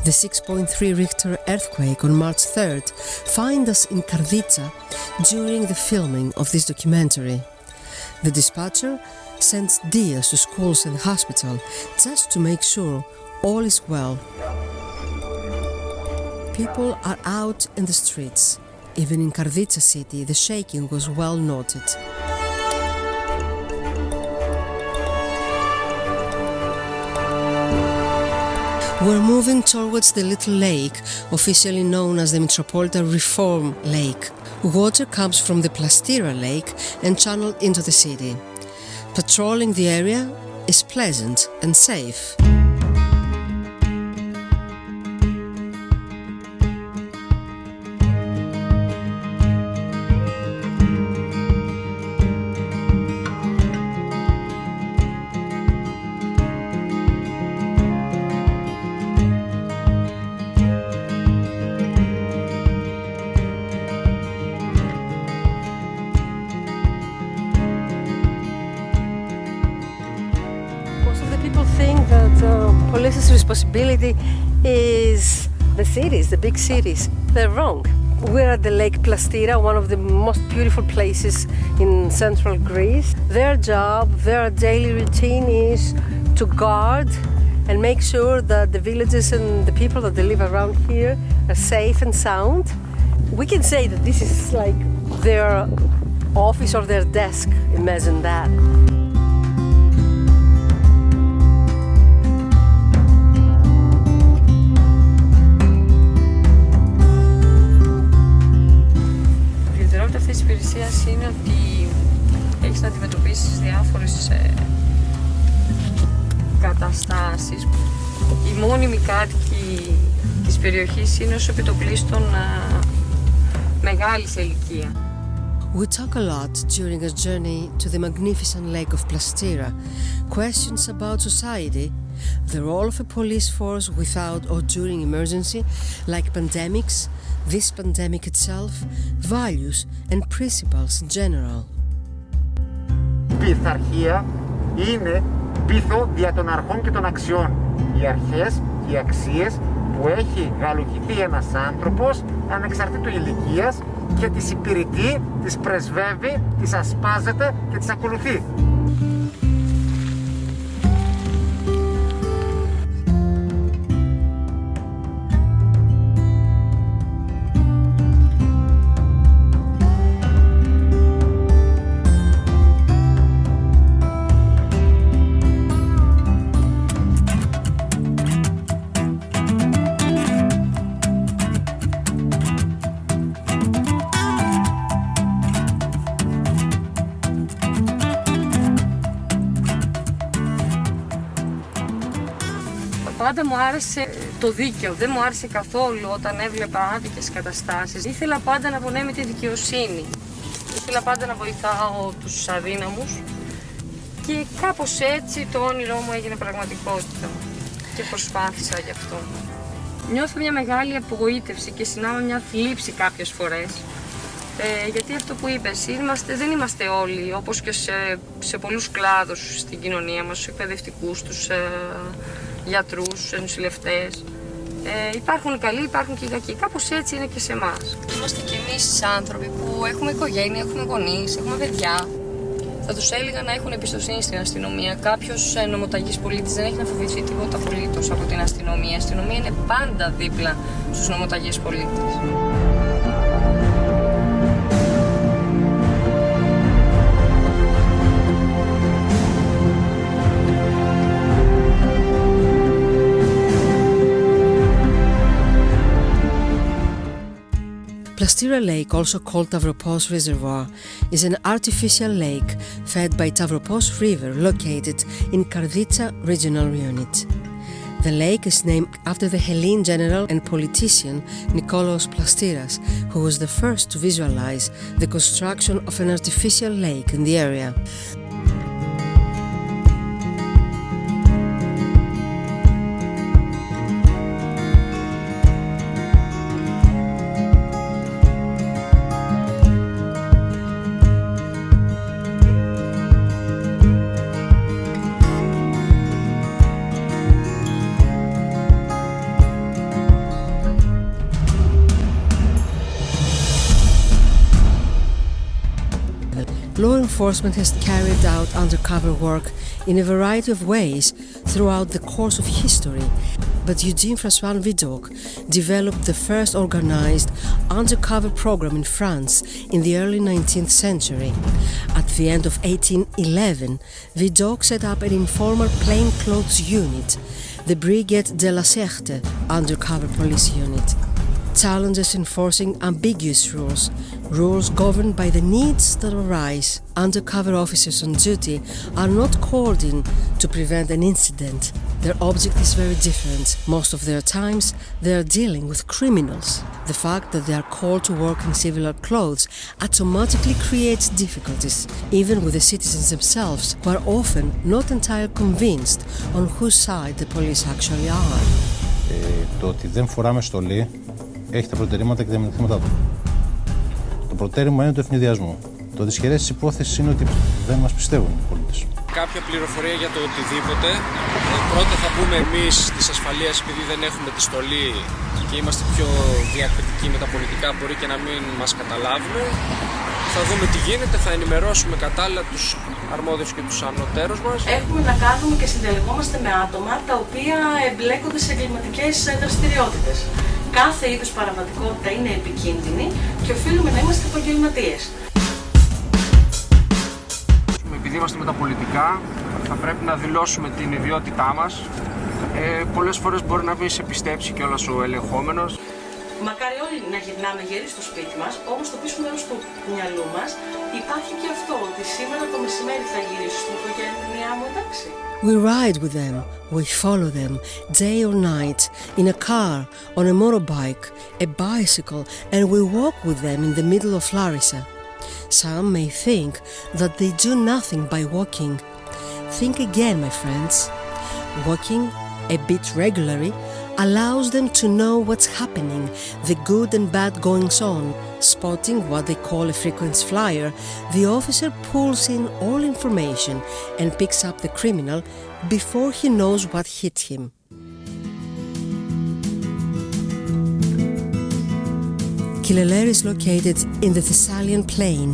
The 6.3 Richter earthquake on March 3rd finds us in Karditsa during the filming of this documentary. The dispatcher sends Dias to schools and hospital just to make sure all is well. People are out in the streets. Even in Karditsa city, the shaking was well noted. We're moving towards the little lake, officially known as the Metropolitan Reform Lake. Water comes from the Plastira Lake and channeled into the city. Patrolling the area is pleasant and safe. Police's responsibility is the cities, the big cities. They're wrong. We're at the Lake Plastira, one of the most beautiful places in central Greece. Their job, their daily routine is to guard and make sure that the villages and the people that they live around here are safe and sound. We can say that this is like their office or their desk. Imagine that. Αυτής της υπηρεσίας είναι ότι έχεις να αντιμετωπίσεις διάφορες καταστάσεις. Οι μόνιμοι κάτοικοι της περιοχής είναι ως επιτοπλίστων μεγάλης ηλικία. We talk a lot during our journey to the magnificent lake of Plastira. Questions about society, the role of a police force without or during emergency, like pandemics, this pandemic itself, values and principles in general. Η πειθαρχία είναι πίθο δια των αρχών και των αξιών. Οι αρχές και οι αξίες που έχει γαλουχηθεί ένας άνθρωπος ανεξαρτήτου ηλικίας και τις υπηρετεί, τις πρεσβεύει, τις ασπάζεται και τις ακολουθεί. Πάντα μου άρεσε το δίκαιο, δεν μου άρεσε καθόλου όταν έβλεπα άδικες καταστάσεις. Ήθελα πάντα να απονέμει τη δικαιοσύνη. Ήθελα πάντα να βοηθάω τους αδύναμους και κάπως έτσι το όνειρό μου έγινε πραγματικότητα και προσπάθησα γι' αυτό. Νιώθω μια μεγάλη απογοήτευση και συνάμα μια θλίψη κάποιες φορές. Γιατί αυτό που είπες, δεν είμαστε όλοι, όπως και σε πολλούς κλάδους στην κοινωνία μας, τους εκπαιδευτικούς, τους γιατρούς, τους νοσηλευτές. Υπάρχουν καλοί, υπάρχουν και κακοί. Κάπως έτσι είναι και σε εμάς. Είμαστε κι εμείς άνθρωποι που έχουμε οικογένεια, έχουμε γονείς, έχουμε παιδιά. Θα τους έλεγα να έχουν εμπιστοσύνη στην αστυνομία. Κάποιος νομοταγής πολίτης δεν έχει να φοβηθεί τίποτα απολύτως από την αστυνομία. Η αστυνομία είναι πάντα δίπλα στους νομοταγείς πολίτες. Plastira Lake, also called Tavropos Reservoir, is an artificial lake fed by Tavropos River located in Karditsa Regional Unit. The lake is named after the Hellene general and politician Nikolaos Plastiras, who was the first to visualize the construction of an artificial lake in the area. Law enforcement has carried out undercover work in a variety of ways throughout the course of history, but Eugene François Vidocq developed the first organized undercover program in France in the early 19th century. At the end of 1811, Vidocq set up an informal plainclothes unit, the Brigade de la Sûreté undercover police unit. Challenges enforcing ambiguous rules governed by the needs that arise. Undercover officers on duty are not called in to prevent an incident. Their object is very different. Most of their times they are dealing with criminals. The fact that they are called to work in civil clothes automatically creates difficulties, even with the citizens themselves, who are often not entirely convinced on whose side the police actually are. Το ότι δεν φοράμε στολή έχει τα προτερήματα και τα μειονεκτήματά του. Το προτέρημα είναι του ευνηδιασμού. Το δυσχερές της υπόθεσης είναι ότι δεν μας πιστεύουν οι πολίτες. Κάποια πληροφορία για το οτιδήποτε. Πρώτα θα πούμε εμείς της ασφαλείας, επειδή δεν έχουμε τη στολή και είμαστε πιο διακριτικοί με τα πολιτικά, μπορεί και να μην μας καταλάβουν. Θα δούμε τι γίνεται, θα ενημερώσουμε κατάλληλα τους αρμόδιους και τους ανωτέρους μας. Έχουμε να κάνουμε και συντελεγόμαστε με άτομα τα οποία εμπλέκονται σε εγκληματικές δραστηριότητες. Κάθε είδους παραβατικότητα είναι επικίνδυνη και οφείλουμε να είμαστε επαγγελματίες. Επειδή είμαστε με τα πολιτικά, θα πρέπει να δηλώσουμε την ιδιότητά μας. Πολλές φορές μπορεί να μην σε πιστέψει κιόλας ο ελεγχόμενος. Μακάρι όλοι να γυρνάμε γέροι στο σπίτι μας, όμως στο πίσω μέρος του μυαλού μας υπάρχει και αυτό, ότι σήμερα το μεσημέρι θα γυρίσω στην οικογένειά μου, εντάξει. We ride with them, we follow them, day or night, in a car, on a motorbike, a bicycle, and we walk with them in the middle of Larissa. Some may think that they do nothing by walking. Think again, my friends. Walking, a bit regularly, allows them to know what's happening, the good and bad goings on. Spotting what they call a frequency flyer, the officer pulls in all information and picks up the criminal before he knows what hit him. Kileleri is located in the Thessalian plain,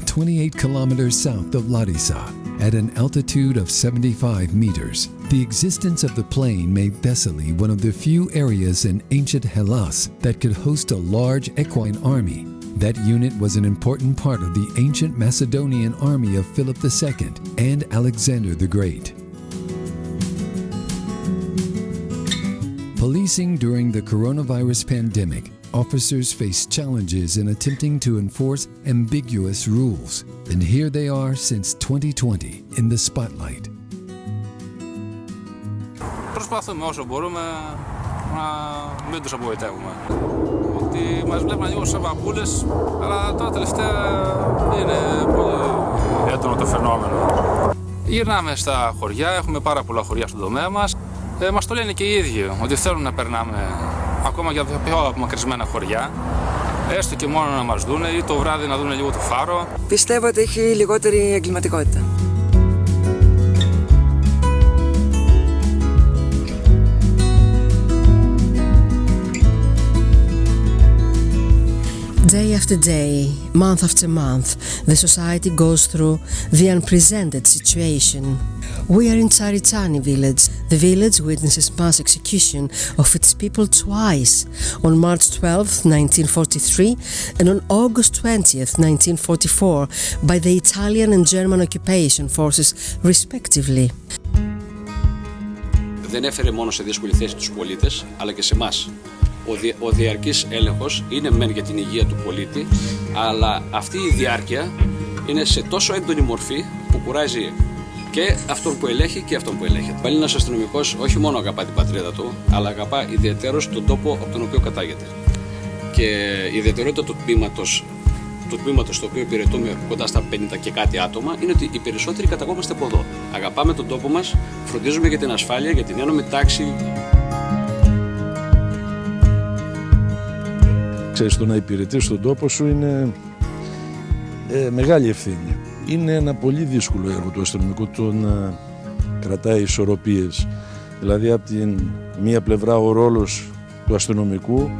28 kilometers south of Larissa, at an altitude of 75 meters. The existence of the plain made Thessaly one of the few areas in ancient Hellas that could host a large equine army. That unit was an important part of the ancient Macedonian army of Philip II and Alexander the Great. Policing during the coronavirus pandemic, officers faced challenges in attempting to enforce ambiguous rules. And here they are since 2020 in the spotlight. προσπαθούμε όσο μπορούμε να μην τους απογοητεύουμε. Ότι μας βλέπουν λίγο σαν παππούλες, αλλά τώρα τελευταία είναι πολύ έντονο το φαινόμενο. Γυρνάμε στα χωριά, έχουμε πάρα πολλά χωριά στον τομέα μας. Μας το λένε και οι ίδιοι, ότι θέλουν να περνάμε ακόμα για τα πιο απομακρυσμένα χωριά. Έστω και μόνο να μας δούνε ή το βράδυ να δούνε λίγο το φάρο. Πιστεύω ότι έχει λιγότερη εγκληματικότητα. Day after day, month after month, the society goes through the unprecedented situation. We are in Tsaritani village. The village witnesses mass execution of its people twice, on March 12, 1943 and on August 20th, 1944, by the Italian and German occupation forces respectively. Δεν έφερε μόνο σε δύσκολη θέση τους πολίτες, αλλά και σε εμάς. Ο διαρκής έλεγχος είναι μεν για την υγεία του πολίτη, αλλά αυτή η διάρκεια είναι σε τόσο έντονη μορφή που κουράζει και αυτόν που ελέγχει και αυτόν που ελέγχεται. Ο Έλληνας αστυνομικός όχι μόνο αγαπά την πατρίδα του, αλλά αγαπά ιδιαιτέρως τον τόπο από τον οποίο κατάγεται. Και η ιδιαιτερότητα του τμήματος στο οποίο υπηρετούμε κοντά στα 50 και κάτι άτομα είναι ότι οι περισσότεροι καταγόμαστε από εδώ. Αγαπάμε τον τόπο μας, φροντίζουμε για την ασφάλεια, για την ένωμη τάξη. Ξέρεις, το να υπηρετείς τον τόπο σου είναι μεγάλη ευθύνη. Είναι ένα πολύ δύσκολο έργο του αστυνομικού το να κρατάει ισορροπίες. Δηλαδή από την μία πλευρά ο ρόλος του αστυνομικού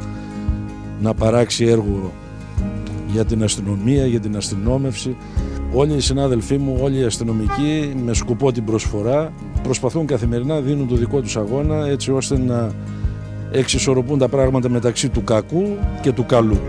να παράξει έργο για την αστυνομία, για την αστυνόμευση. Όλοι οι συνάδελφοί μου, όλοι οι αστυνομικοί με σκοπό την προσφορά προσπαθούν καθημερινά, δίνουν το δικό τους αγώνα έτσι ώστε να εξισορροπούν τα πράγματα μεταξύ του κακού και του καλού.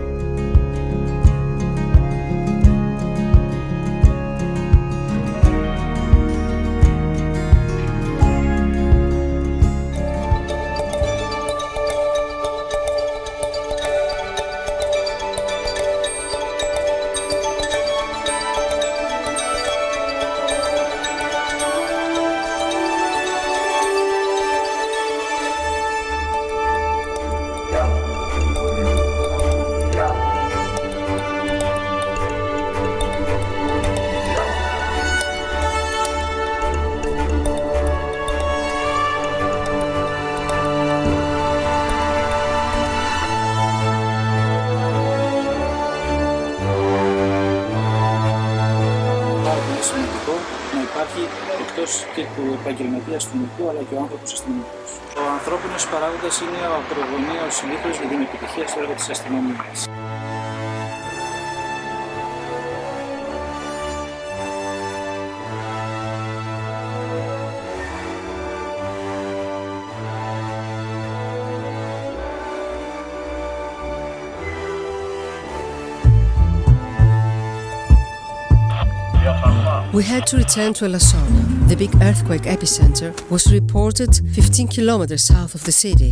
Και του επαγγελματία αστυνομικού αλλά και ο άνθρωπος αστυνομικός. Ο ανθρώπινος παράγοντας είναι ο ακρογωνιαίος συνήθως για την επιτυχία στο έργο της αστυνομίας. We had to return to Ellopia. The big earthquake epicenter was reported 15 kilometers south of the city.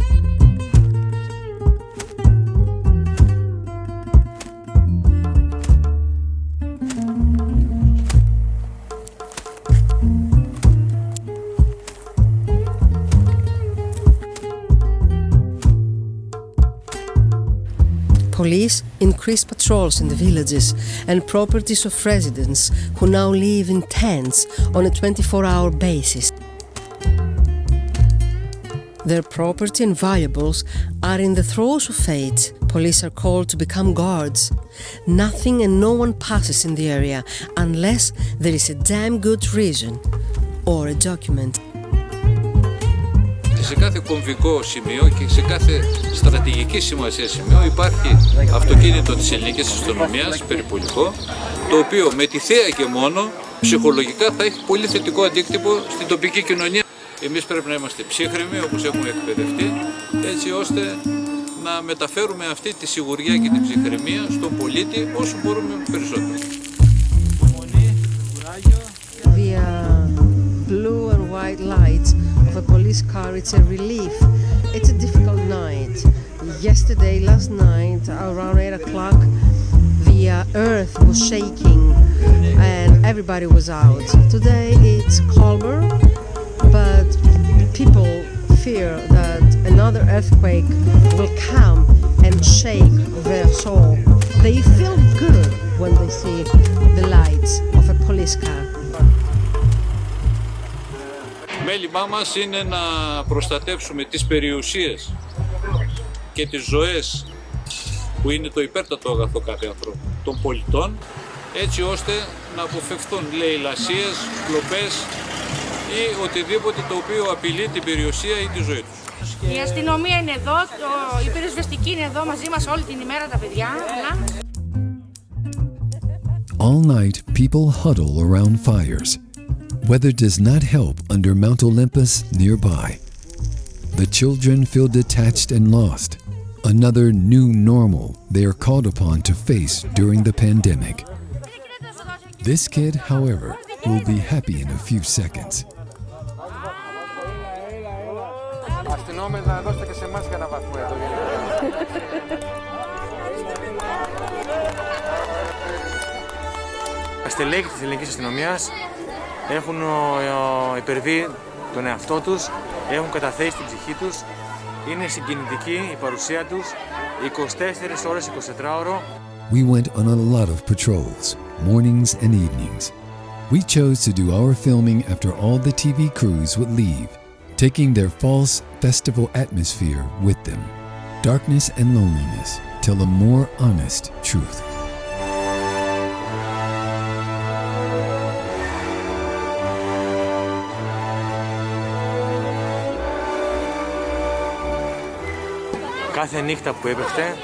Police increased patrols in the villages and properties of residents who now live in tents on a 24-hour basis. Their property and valuables are in the throes of fate. Police are called to become guards. Nothing and no one passes in the area unless there is a damn good reason or a document. Σε κάθε κομβικό σημείο και σε κάθε στρατηγική σημασία σημείο υπάρχει αυτοκίνητο της ελληνικής αστυνομίας, περιπολικό, το οποίο με τη θέα και μόνο ψυχολογικά θα έχει πολύ θετικό αντίκτυπο στην τοπική κοινωνία. Εμείς πρέπει να είμαστε ψύχρεμοι όπως έχουμε εκπαιδευτεί, έτσι ώστε να μεταφέρουμε αυτή τη σιγουριά και την ψυχραιμία στον πολίτη όσο μπορούμε περισσότερο. The blue and white lights of a police car, it's a relief. It's a difficult night. Last night, around 8 o'clock, the earth was shaking and everybody was out. Today it's calmer, but people fear that another earthquake will come and shake their soul. They feel good when they see the lights of a police car. Μέλημά μας είναι να προστατεύσουμε τις περιουσίες και τις ζωές που είναι το υπέρτατο αγαθό κάθε ανθρώπου, των πολιτών, έτσι ώστε να αποφευθούν λαιλασίες, κλοπές ή οτιδήποτε το οποίο απειλεί την περιουσία ή τη ζωή τους. Η αστυνομία είναι εδώ, η πυροσβεστική είναι εδώ μαζί μας όλη την ημέρα τα παιδιά. All night, people huddle around fires. Weather does not help under Mount Olympus nearby. The children feel detached and lost, another new normal they are called upon to face during the pandemic. This kid, however, will be happy in a few seconds. Αστυνόμενα, δώστε και σε εμάς κανένα βαθμό εδώ. Τα στελέχη της Ελληνικής Αστυνομίας έχουν υπερβεί τον εαυτό τους, έχουν καταθέσει την ψυχή τους. Είναι συγκινητική η παρουσία τους, 24 ώρες, 24ωρο. We went on a lot of patrols, mornings and evenings. We chose to do our filming after all the TV crews would leave, taking their false festival atmosphere with them. Darkness and loneliness tell a more honest truth. Κάθε νύχτα που έπεφτε,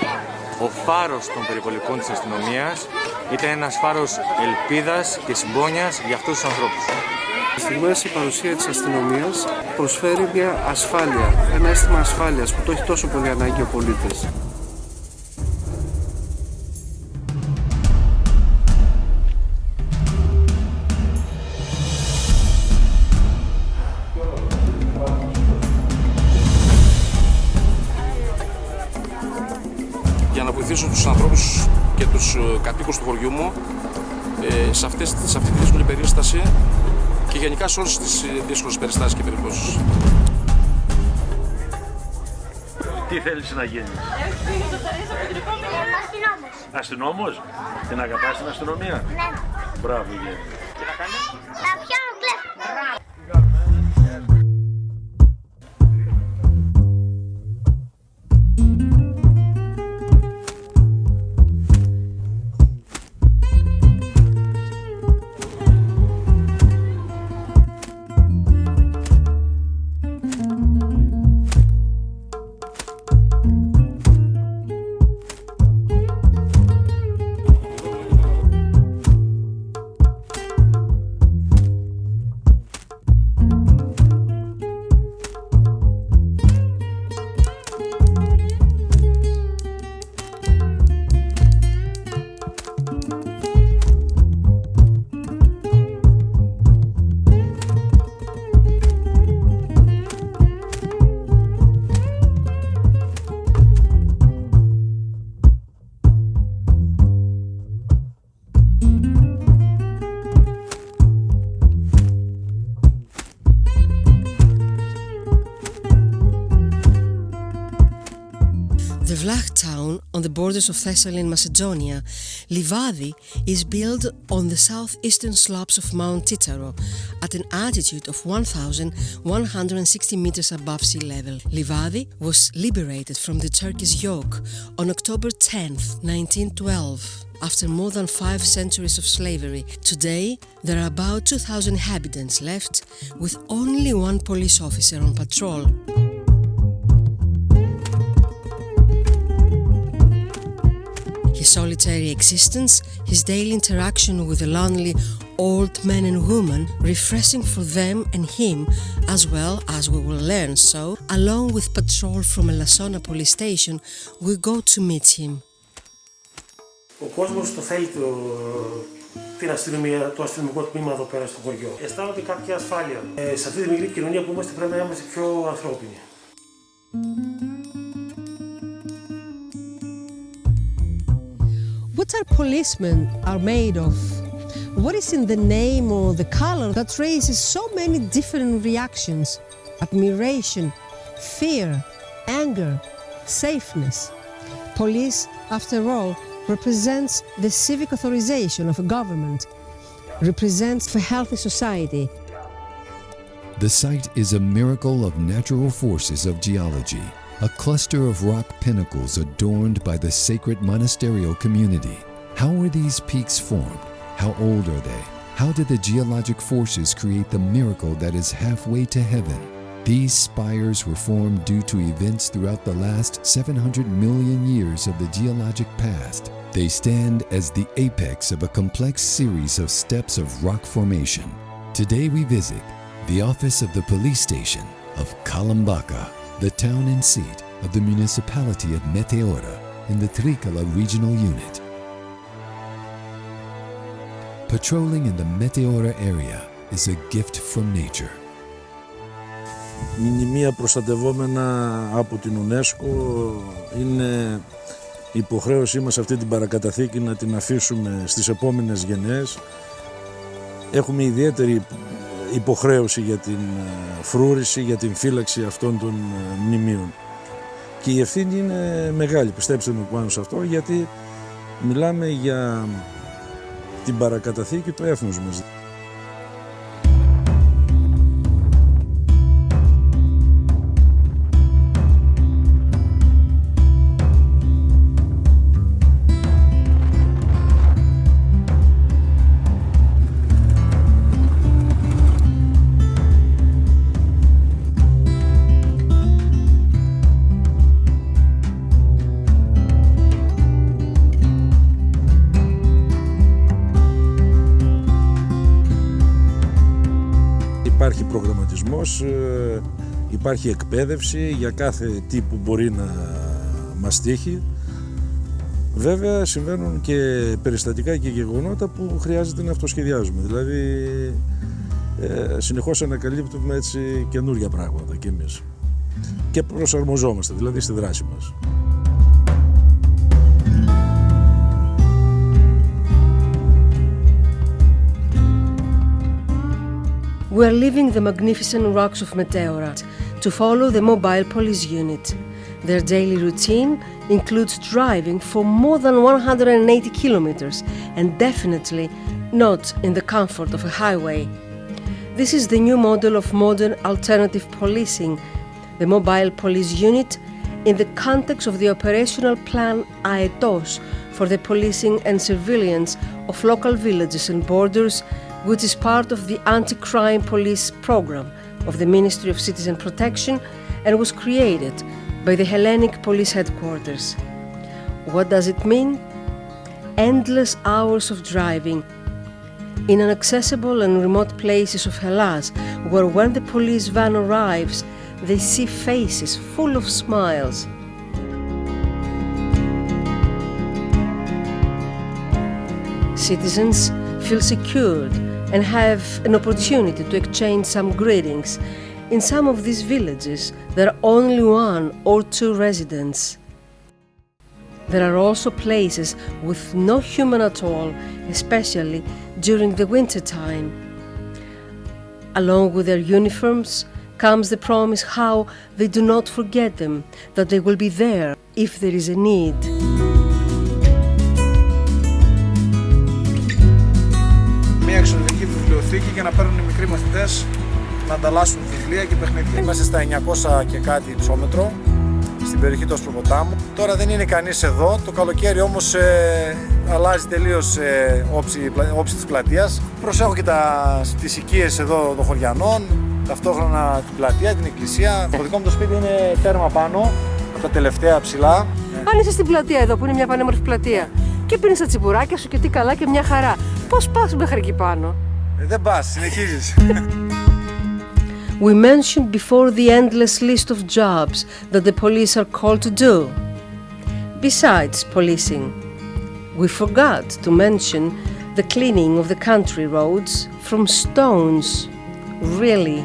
ο φάρος των περιπολικών της αστυνομίας ήταν ένας φάρος ελπίδας και συμπόνιας για αυτούς τους ανθρώπους. Στις στιγμές η παρουσία της αστυνομίας προσφέρει μια ασφάλεια, ένα αίσθημα ασφάλειας που το έχει τόσο πολύ ανάγκη ο πολίτης. Για να βοηθήσω τους ανθρώπους και τους κατοίκους του χωριού μου σε αυτή τη δύσκολη περίσταση και γενικά σε όλες τις δύσκολες περιστάσεις και περιπτώσεις. Τι θέλεις να γίνεις? Αστυνόμος. Αστυνόμος? Την αγαπάς την αστυνομία? Ναι. Μπράβο, Γέννη. Τι να κάνεις? Να πιάνω κλέφτη. The Vlach town on the borders of Thessaly and Macedonia, Livadi, is built on the southeastern slopes of Mount Titaro at an altitude of 1,160 meters above sea level. Livadi was liberated from the Turkish yoke on October 10th, 1912. After more than 5 centuries of slavery, today there are about 2,000 inhabitants left, with only one police officer on patrol. His solitary existence, his daily interaction with the lonely old men and women, refreshing for them and him, as well as we will learn so, along with patrol from Elassona police station, we go to meet him. Ο κόσμος το θέλει την αστυνομία, το αστυνομικό τμήμα εδώ πέρα στο χωριό. Αισθάνονται κάποια ασφάλεια. Σε αυτή τη μικρή κοινωνία που είμαστε πρέπει να είμαστε πιο ανθρώπινοι. What our policemen are made of? What is in the name or the color that raises so many different reactions? Admiration, fear, anger, safeness. Police, after all, represents the civic authorization of a government, represents a healthy society. The site is a miracle of natural forces of geology, a cluster of rock pinnacles adorned by the sacred monasterial community. How were these peaks formed? How old are they? How did the geologic forces create the miracle that is halfway to heaven? These spires were formed due to events throughout the last 700 million years of the geologic past. They stand as the apex of a complex series of steps of rock formation. Today we visit the office of the police station of Kalambaka, the town and seat of the municipality of Meteora in the Trikala regional unit. Patrolling in the Meteora area is a gift from nature. Μνημεία προστατευόμενα από την UNESCO, είναι υποχρέωσή μας αυτή την παρακαταθήκη να την αφήσουμε στις επόμενες γενναίες. Έχουμε ιδιαίτερη υποχρέωση για την φρούρηση, για την φύλαξη αυτών των μνημείων. Και η ευθύνη είναι μεγάλη, πιστέψτε με πάνω σε αυτό, γιατί μιλάμε για την παρακαταθήκη του έθνους μας. Υπάρχει προγραμματισμός, υπάρχει εκπαίδευση για κάθε τι που μπορεί να μας τύχει. Βέβαια συμβαίνουν και περιστατικά και γεγονότα που χρειάζεται να αυτοσχεδιάζουμε. Δηλαδή συνεχώς ανακαλύπτουμε έτσι καινούργια πράγματα κι εμείς. Και προσαρμοζόμαστε δηλαδή στη δράση μας. We are leaving the magnificent rocks of Meteora to follow the mobile police unit. Their daily routine includes driving for more than 180 kilometers and definitely not in the comfort of a highway. This is the new model of modern alternative policing, the mobile police unit, in the context of the operational plan AETOS for the policing and surveillance of local villages and borders, which is part of the anti-crime police program of the Ministry of Citizen Protection and was created by the Hellenic Police Headquarters. What does it mean? Endless hours of driving in inaccessible and remote places of Hellas, where when the police van arrives, they see faces full of smiles. Citizens feel secured and have an opportunity to exchange some greetings. In some of these villages, there are only 1 or 2 residents. There are also places with no human at all, especially during the winter time. Along with their uniforms comes the promise how they do not forget them, that they will be there if there is a need. Μια εξωτερική βιβλιοθήκη για να παίρνουν οι μικροί μαθητές να ανταλλάσσουν βιβλία και παιχνίδια. Είμαστε στα 900 και κάτι υψόμετρο, στην περιοχή του Αστροποτάμου. Τώρα δεν είναι κανείς εδώ, το καλοκαίρι όμως αλλάζει τελείως όψη της πλατείας. Προσέχω και τις οικίες εδώ των χωριανών, ταυτόχρονα την πλατεία, την εκκλησία. Το δικό μου το σπίτι είναι τέρμα πάνω, από τα τελευταία ψηλά. Αν είσαι στην πλατεία εδώ που είναι μια πανέμορφη πλατεία και πίνεις τα τσιμπουράκια σου και τι καλά και μια χαρά, πώς πας μέχρι εκεί πάνω? Δεν πας, συνεχίζεις. We mentioned before the endless list of jobs that the police are called to do. Besides policing, we forgot to mention the cleaning of the country roads from stones. Really.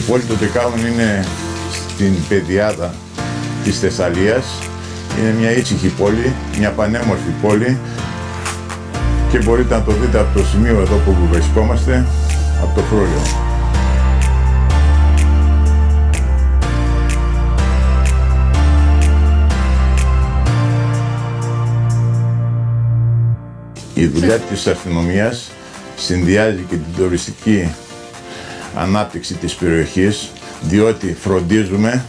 πόλη του Τεκάλων είναι στην πεδιάδα της Θεσσαλίας. Είναι μια ήσυχη πόλη, μια πανέμορφη πόλη και μπορείτε να το δείτε από το σημείο εδώ που βρισκόμαστε, από το Φρούριο. Η δουλειά της αστυνομίας συνδυάζει και την τουριστική ανάπτυξη της περιοχής, διότι φροντίζουμε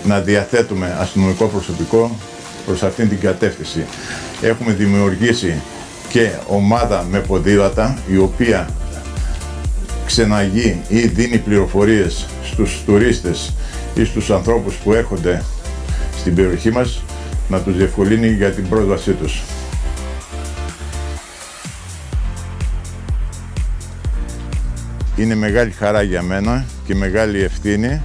να διαθέτουμε αστυνομικό προσωπικό προς αυτήν την κατεύθυνση. Έχουμε δημιουργήσει και ομάδα με ποδήλατα, η οποία ξεναγεί ή δίνει πληροφορίες στους τουρίστες ή στους ανθρώπους που έρχονται στην περιοχή μας, να τους διευκολύνει για την πρόσβασή τους. Είναι μεγάλη χαρά για μένα και μεγάλη ευθύνη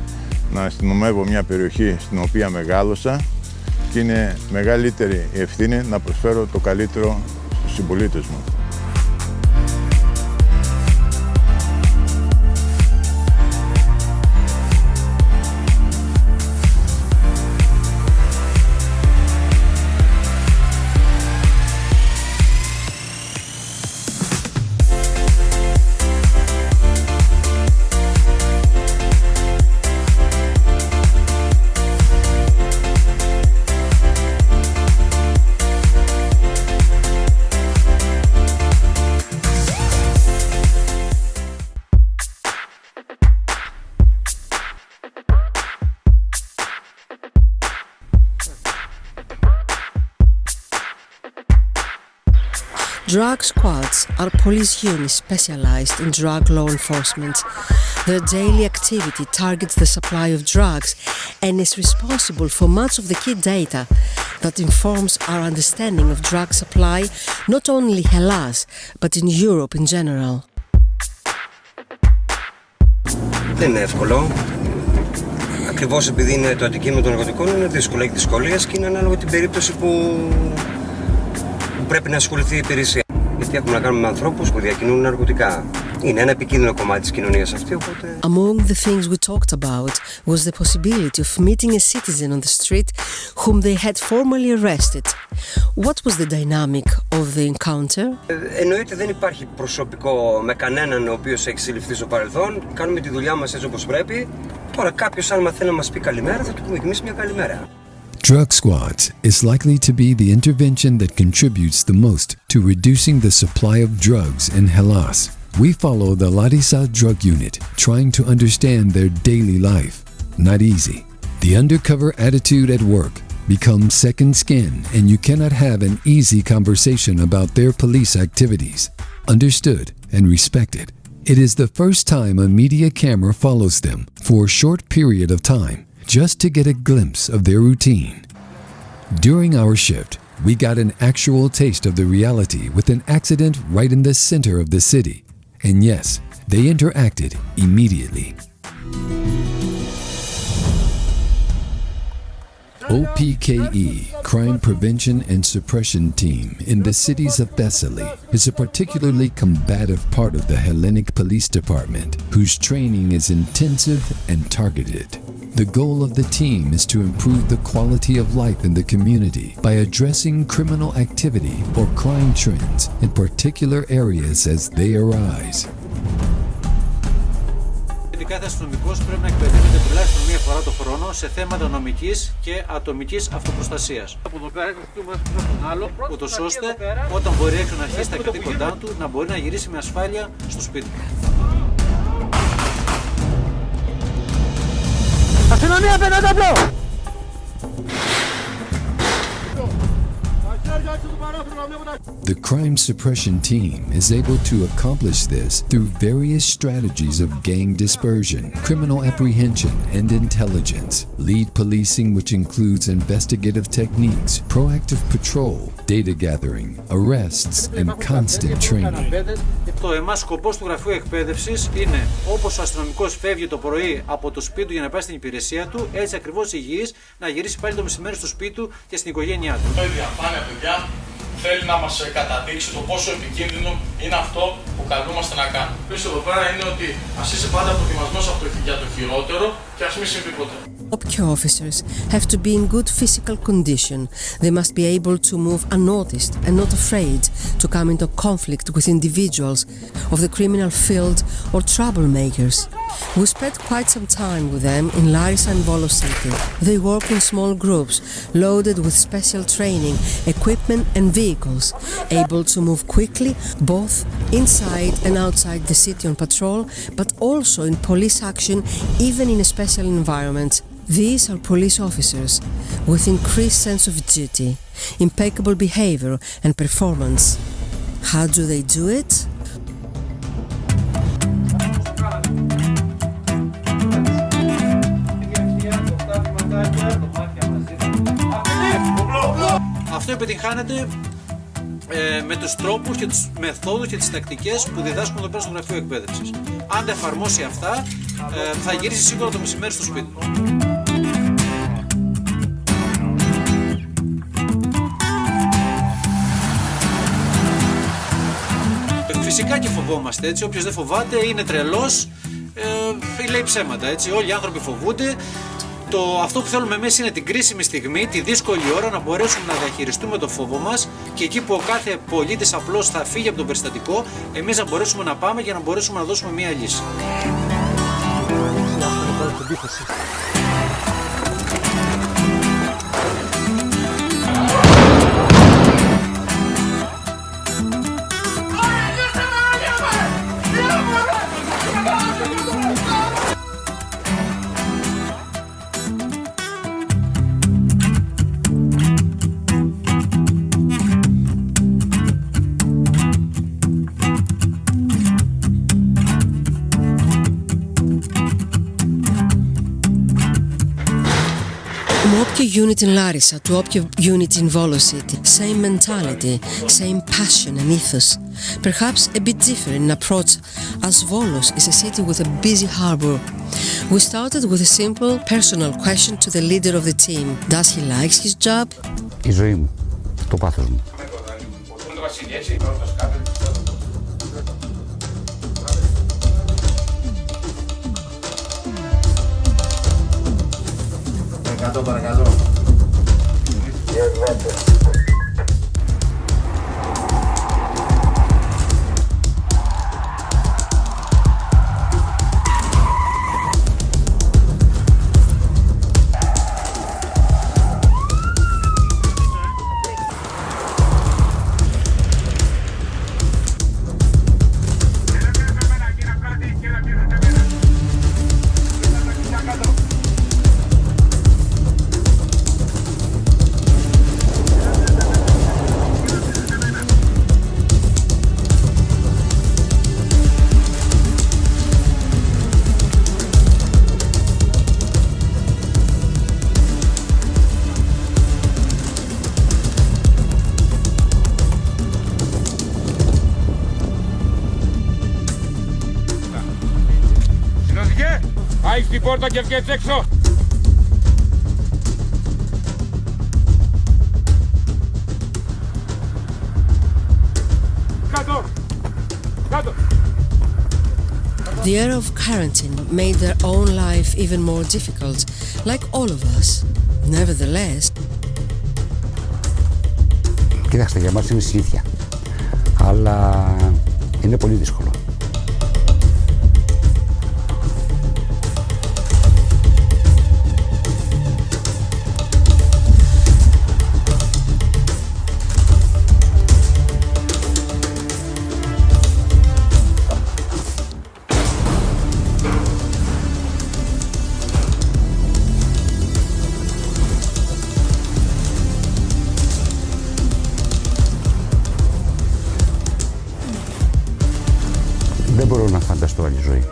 να αστυνομεύω μια περιοχή στην οποία μεγάλωσα και είναι μεγαλύτερη ευθύνη να προσφέρω το καλύτερο στους συμπολίτες μου. Drug squads are police units specialized in drug law enforcement. Their daily activity targets the supply of drugs and is responsible for much of the key data that informs our understanding of drug supply not only in Hellas but in Europe in general. Δεν είναι εύκολο. Ακριβώς επειδή είναι το αντικείμενο των ναρκωτικών, είναι δύσκολο, έχει δυσκολίες και είναι ανάλογα την περίπτωση που πρέπει να ασχοληθεί η υπηρεσία. Γιατί έχουμε να κάνουμε με ανθρώπους που διακινούν ναρκωτικά. Είναι ένα επικίνδυνο κομμάτι της κοινωνίας αυτή, οπότε... Among the things we talked about was the possibility of meeting a citizen on the street whom they had formally arrested. What was the dynamic of the encounter? Εννοείται δεν υπάρχει προσωπικό με κανέναν ο οποίος έχει συλληφθεί στο παρελθόν. Κάνουμε τη δουλειά μας έτσι όπως πρέπει. Τώρα κάποιος αν θέλει να μας πει καλημέρα θα του πούμε και εμείς μια καλημέρα. Drug squads is likely to be the intervention that contributes the most to reducing the supply of drugs in Hellas. We follow the Larissa drug unit, trying to understand their daily life. Not easy. The undercover attitude at work becomes second skin, and you cannot have an easy conversation about their police activities. Understood and respected. It is the first time a media camera follows them for a short period of time, just to get a glimpse of their routine. During our shift, we got an actual taste of the reality with an accident right in the center of the city. And yes, they interacted immediately. OPKE, Crime Prevention and Suppression Team in the cities of Thessaly, is a particularly combative part of the Hellenic Police Department, whose training is intensive and targeted. The goal of the team is to improve the quality of life in the community by addressing criminal activity or crime trends in particular areas as they arise. Κάθε αστυνομικός πρέπει να εκπαιδεύεται τουλάχιστον μία φορά το χρόνο σε θέματα νομικής και ατομικής αυτοπροστασίας. Από εδώ πέρα έχουμε τον άλλο, ούτως ώστε όταν μπορεί έξω να αρχίσει τα καθήκοντά του να μπορεί να γυρίσει με ασφάλεια στο σπίτι του. Αστυνομία, πενάνταπλο! The crime suppression team is able to accomplish this through various strategies of gang dispersion, criminal apprehension, and intelligence, lead policing, which includes investigative techniques, proactive patrol, data gathering, arrests, and constant training. Το εμάς σκοπός του Γραφείου Εκπαίδευσης είναι, όπως ο αστυνομικός φεύγει το πρωί από το σπίτι του για να πάει στην υπηρεσία του, έτσι ακριβώς υγιής να γυρίσει πάλι το μεσημέρι στο σπίτι του και στην οικογένειά του. θέλει να μας καταδείξει το πόσο επικίνδυνο είναι αυτό που καλούμαστε να κάνουμε. Πίσω εδώ πέρα είναι ότι ας είσαι πάντα προετοιμασμένος για το χειρότερο και ας μην συμβεί ποτέ. OPCO officers have to be in good physical condition. They must be able to move unnoticed and not afraid to come into conflict with individuals of the criminal field or troublemakers. We spent quite some time with them in Larissa and Volo City. They work in small groups, loaded with special training, equipment and vehicles, able to move quickly both inside and outside the city on patrol, but also in police action even in a special environment. These are police officers with increased sense of duty, impeccable behavior and performance. How do they do it? Αυτό επιτυγχάνεται με τους τρόπους και τους μεθόδους και τις τακτικές που διδάσκουν εδώ πέρα στο γραφείο εκπαίδευσης. Αν τα εφαρμόσει αυτά, θα γυρίσει σίγουρα το μεσημέρι στο σπίτι. Φυσικά και φοβόμαστε, έτσι. Όποιος δεν φοβάται είναι τρελός ή λέει ψέματα, έτσι. Όλοι οι άνθρωποι φοβούνται. Αυτό που θέλουμε εμείς είναι την κρίσιμη στιγμή, τη δύσκολη ώρα, να μπορέσουμε να διαχειριστούμε το φόβο μας και εκεί που ο κάθε πολίτης απλώς θα φύγει από το περιστατικό, εμείς να μπορέσουμε να πάμε για να μπορέσουμε να δώσουμε μία λύση. OPCO unit in Larissa to OPCO unit in Volo City. Same mentality, same passion and ethos. Perhaps a bit different in approach as Volos is a city with a busy harbor. We started with a simple personal question to the leader of the team. Does he like his job? Η ζωή μου, το πάθος μου. Κάτω παρακαλώ. Άιξ την πόρτα και βγες έξω! Κάτω! Κάτω! The era of quarantine made their own life even more difficult, like all of us. Nevertheless... Κοιτάξτε, για μας είναι συνήθεια, αλλά είναι πολύ δύσκολο. Δεν μπορώ να φανταστώ άλλη ζωή.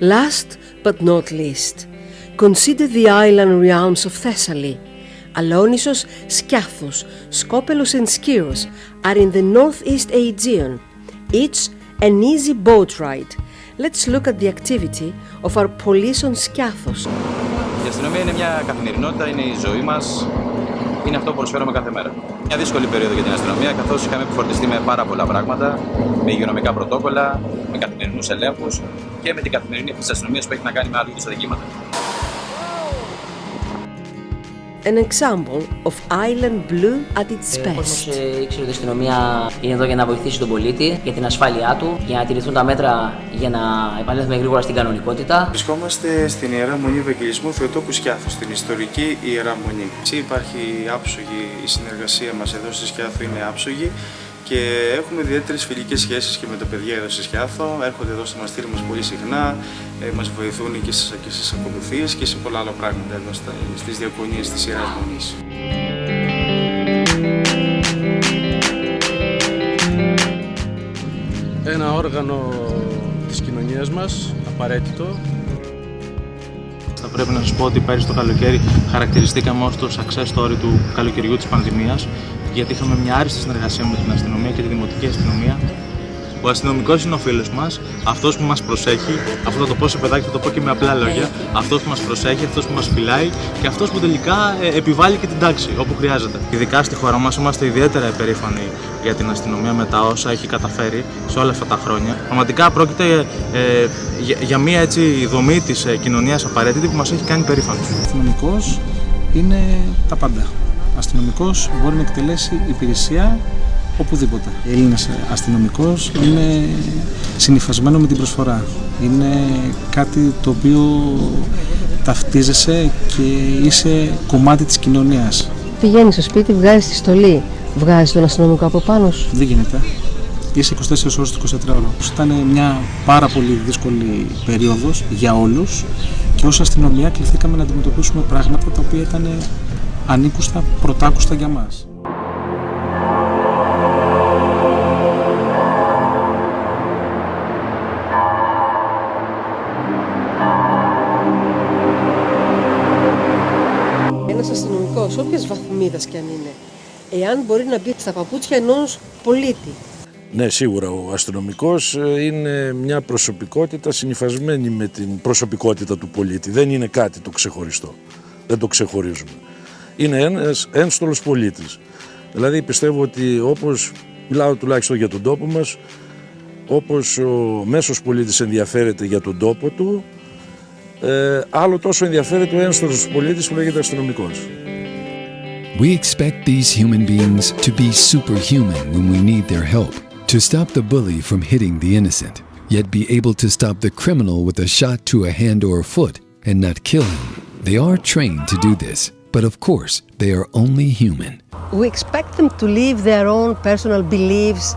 Last but not least, consider the island realms of Thessaly. Αλόνισσος Σκιάθος, Skopelos and Skiros are in the northeast Aegean, each an easy boat ride. Let's look at the activity of our police on Skiathos. Η αστυνομία είναι μια καθημερινότητα, είναι η ζωή μας, είναι αυτό που προσφέρουμε κάθε μέρα. Μια δύσκολη περίοδο για την αστυνομία, καθώς είχαμε επιφορτιστεί με πάρα πολλά πράγματα, με υγειονομικά πρωτόκολλα, με καθημερινούς ελέγχους και με την καθημερινή ευθύνη της αστυνομίας που έχει να κάνει με άλλου είδους αδικήματα. An example of Island Blue at its best. Ο κόσμος ήξερε ότι η αστυνομία είναι εδώ για να βοηθήσει τον πολίτη, για την ασφάλειά του, για να τηρηθούν τα μέτρα για να επανέλθουμε γρήγορα στην κανονικότητα. Βρισκόμαστε στην Ιερά Μονή Ευαγγελισμού Θεοτόκου Σκιάθου, στην ιστορική Ιερά Μονή. Υπάρχει άψογη, η συνεργασία μας εδώ στη Σκιάθου είναι άψογη και έχουμε ιδιαίτερες φιλικές σχέσεις και με τα παιδιά εδώ στη Σκιάθο. Έρχονται εδώ στο μαστήρι μας πολύ συχνά, μας βοηθούν και στις ακολουθίες και σε πολλά άλλα πράγματα εδώ στις διακονίες της Ιεράς Μονής. Ένα όργανο της κοινωνίας μας, απαραίτητο. Θα πρέπει να σας πω ότι πέρυσι το καλοκαίρι χαρακτηριστήκαμε ως το success story του καλοκαιριού της πανδημίας, γιατί είχαμε μια άριστη συνεργασία με την αστυνομία και τη δημοτική αστυνομία. Ο αστυνομικός είναι ο φίλος μας, αυτός που μας προσέχει, αυτό θα το πω σε παιδάκι, θα το πω και με απλά λόγια, αυτός που μας προσέχει, αυτός που μας φυλάει και αυτός που τελικά επιβάλλει και την τάξη όπου χρειάζεται. Ειδικά στη χώρα μας είμαστε ιδιαίτερα υπερήφανοι για την αστυνομία με τα όσα έχει καταφέρει σε όλα αυτά τα χρόνια. Πραγματικά πρόκειται για μια έτσι δομή της κοινωνίας απαραίτητη που μας έχει κάνει περήφανους. Ο αστυνομικός είναι τα πάντα. Ο αστυνομικός μπορεί να εκτελέσει υπηρεσία οπουδήποτε. Ο Έλληνας αστυνομικός είναι συνυφασμένο με την προσφορά. Είναι κάτι το οποίο ταυτίζεσαι και είσαι κομμάτι της κοινωνίας. Πηγαίνεις στο σπίτι, βγάζεις τη στολή, βγάζεις τον αστυνομικό από πάνω σου. Δεν γίνεται. Είσαι 24 ώρες το 24 ώρο. Ήταν μια πάρα πολύ δύσκολη περίοδος για όλους και ως αστυνομία κληθήκαμε να αντιμετωπίσουμε πράγματα τα οποία ήταν ανήκουστα, πρωτάκουστα για μας. Ένας αστυνομικός, όποιας βαθμίδας κι αν είναι, εάν μπορεί να μπει στα παπούτσια ενός πολίτη. Ναι, σίγουρα ο αστυνομικός είναι μια προσωπικότητα συνυφασμένη με την προσωπικότητα του πολίτη. Δεν είναι κάτι το ξεχωριστό. Δεν το ξεχωρίζουμε. Είναι ένας ένστολος πολίτης. Δηλαδή πιστεύω ότι όπως, μιλάω τουλάχιστον για τον τόπο μας, όπως ο μέσος πολίτης ενδιαφέρεται για τον τόπο του, άλλο τόσο ενδιαφέρεται ο ένστολος πολίτης που λέγεται αστυνομικός. We expect these human beings to be superhuman when we need their help, to stop the bully from hitting the innocent, yet be able to stop the criminal with a shot to a hand or a foot and not kill him. They are trained to do this, but of course, they are only human. We expect them to leave their own personal beliefs,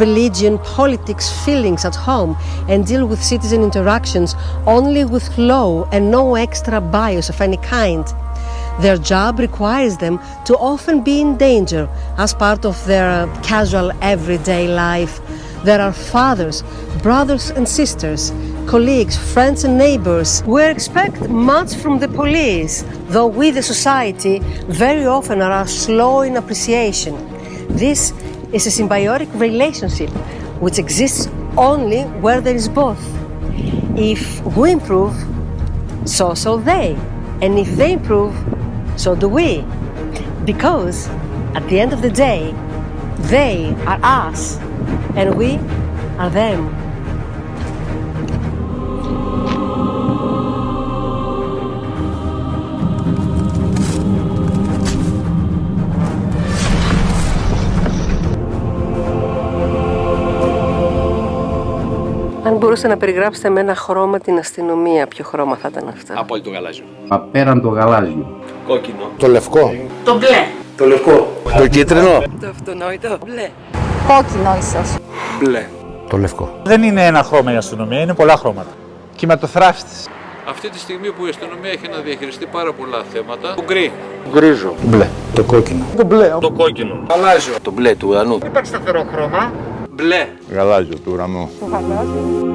religion, politics, feelings at home and deal with citizen interactions only with law and no extra bias of any kind. Their job requires them to often be in danger as part of their casual everyday life. There are fathers, brothers and sisters, colleagues, friends and neighbors. We expect much from the police, though we, the society, very often are slow in appreciation. This is a symbiotic relationship which exists only where there is both. If we improve, so shall they. And if they improve, so do we. Because at the end of the day, they are us and we are them. Αν μπορούσατε να περιγράψετε με ένα χρώμα την αστυνομία, ποιο χρώμα θα ήταν αυτό? Απόλυτο γαλάζιο. Απέραν το γαλάζιο. Κόκκινο. Το λευκό. Το μπλε. Το λευκό. Το κίτρινο. Το αυτονόητο. Μπλε. Κόκκινο ίσως. Μπλε. Το λευκό. Δεν είναι ένα χρώμα η αστυνομία, είναι πολλά χρώματα. Κυματοθράφης της. Αυτή τη στιγμή που η αστυνομία έχει να διαχειριστεί πάρα πολλά θέματα, το γκρι. Γκρίζο. Μπλε. Το κόκκινο. Το μπλε. Το κόκκινο. Γαλάζιο. Το μπλε του ουρανού. Υπάρχει σταθερό χρώμα. Μπλε. Γαλάζιο του ουρανού. Το γαλάζιο.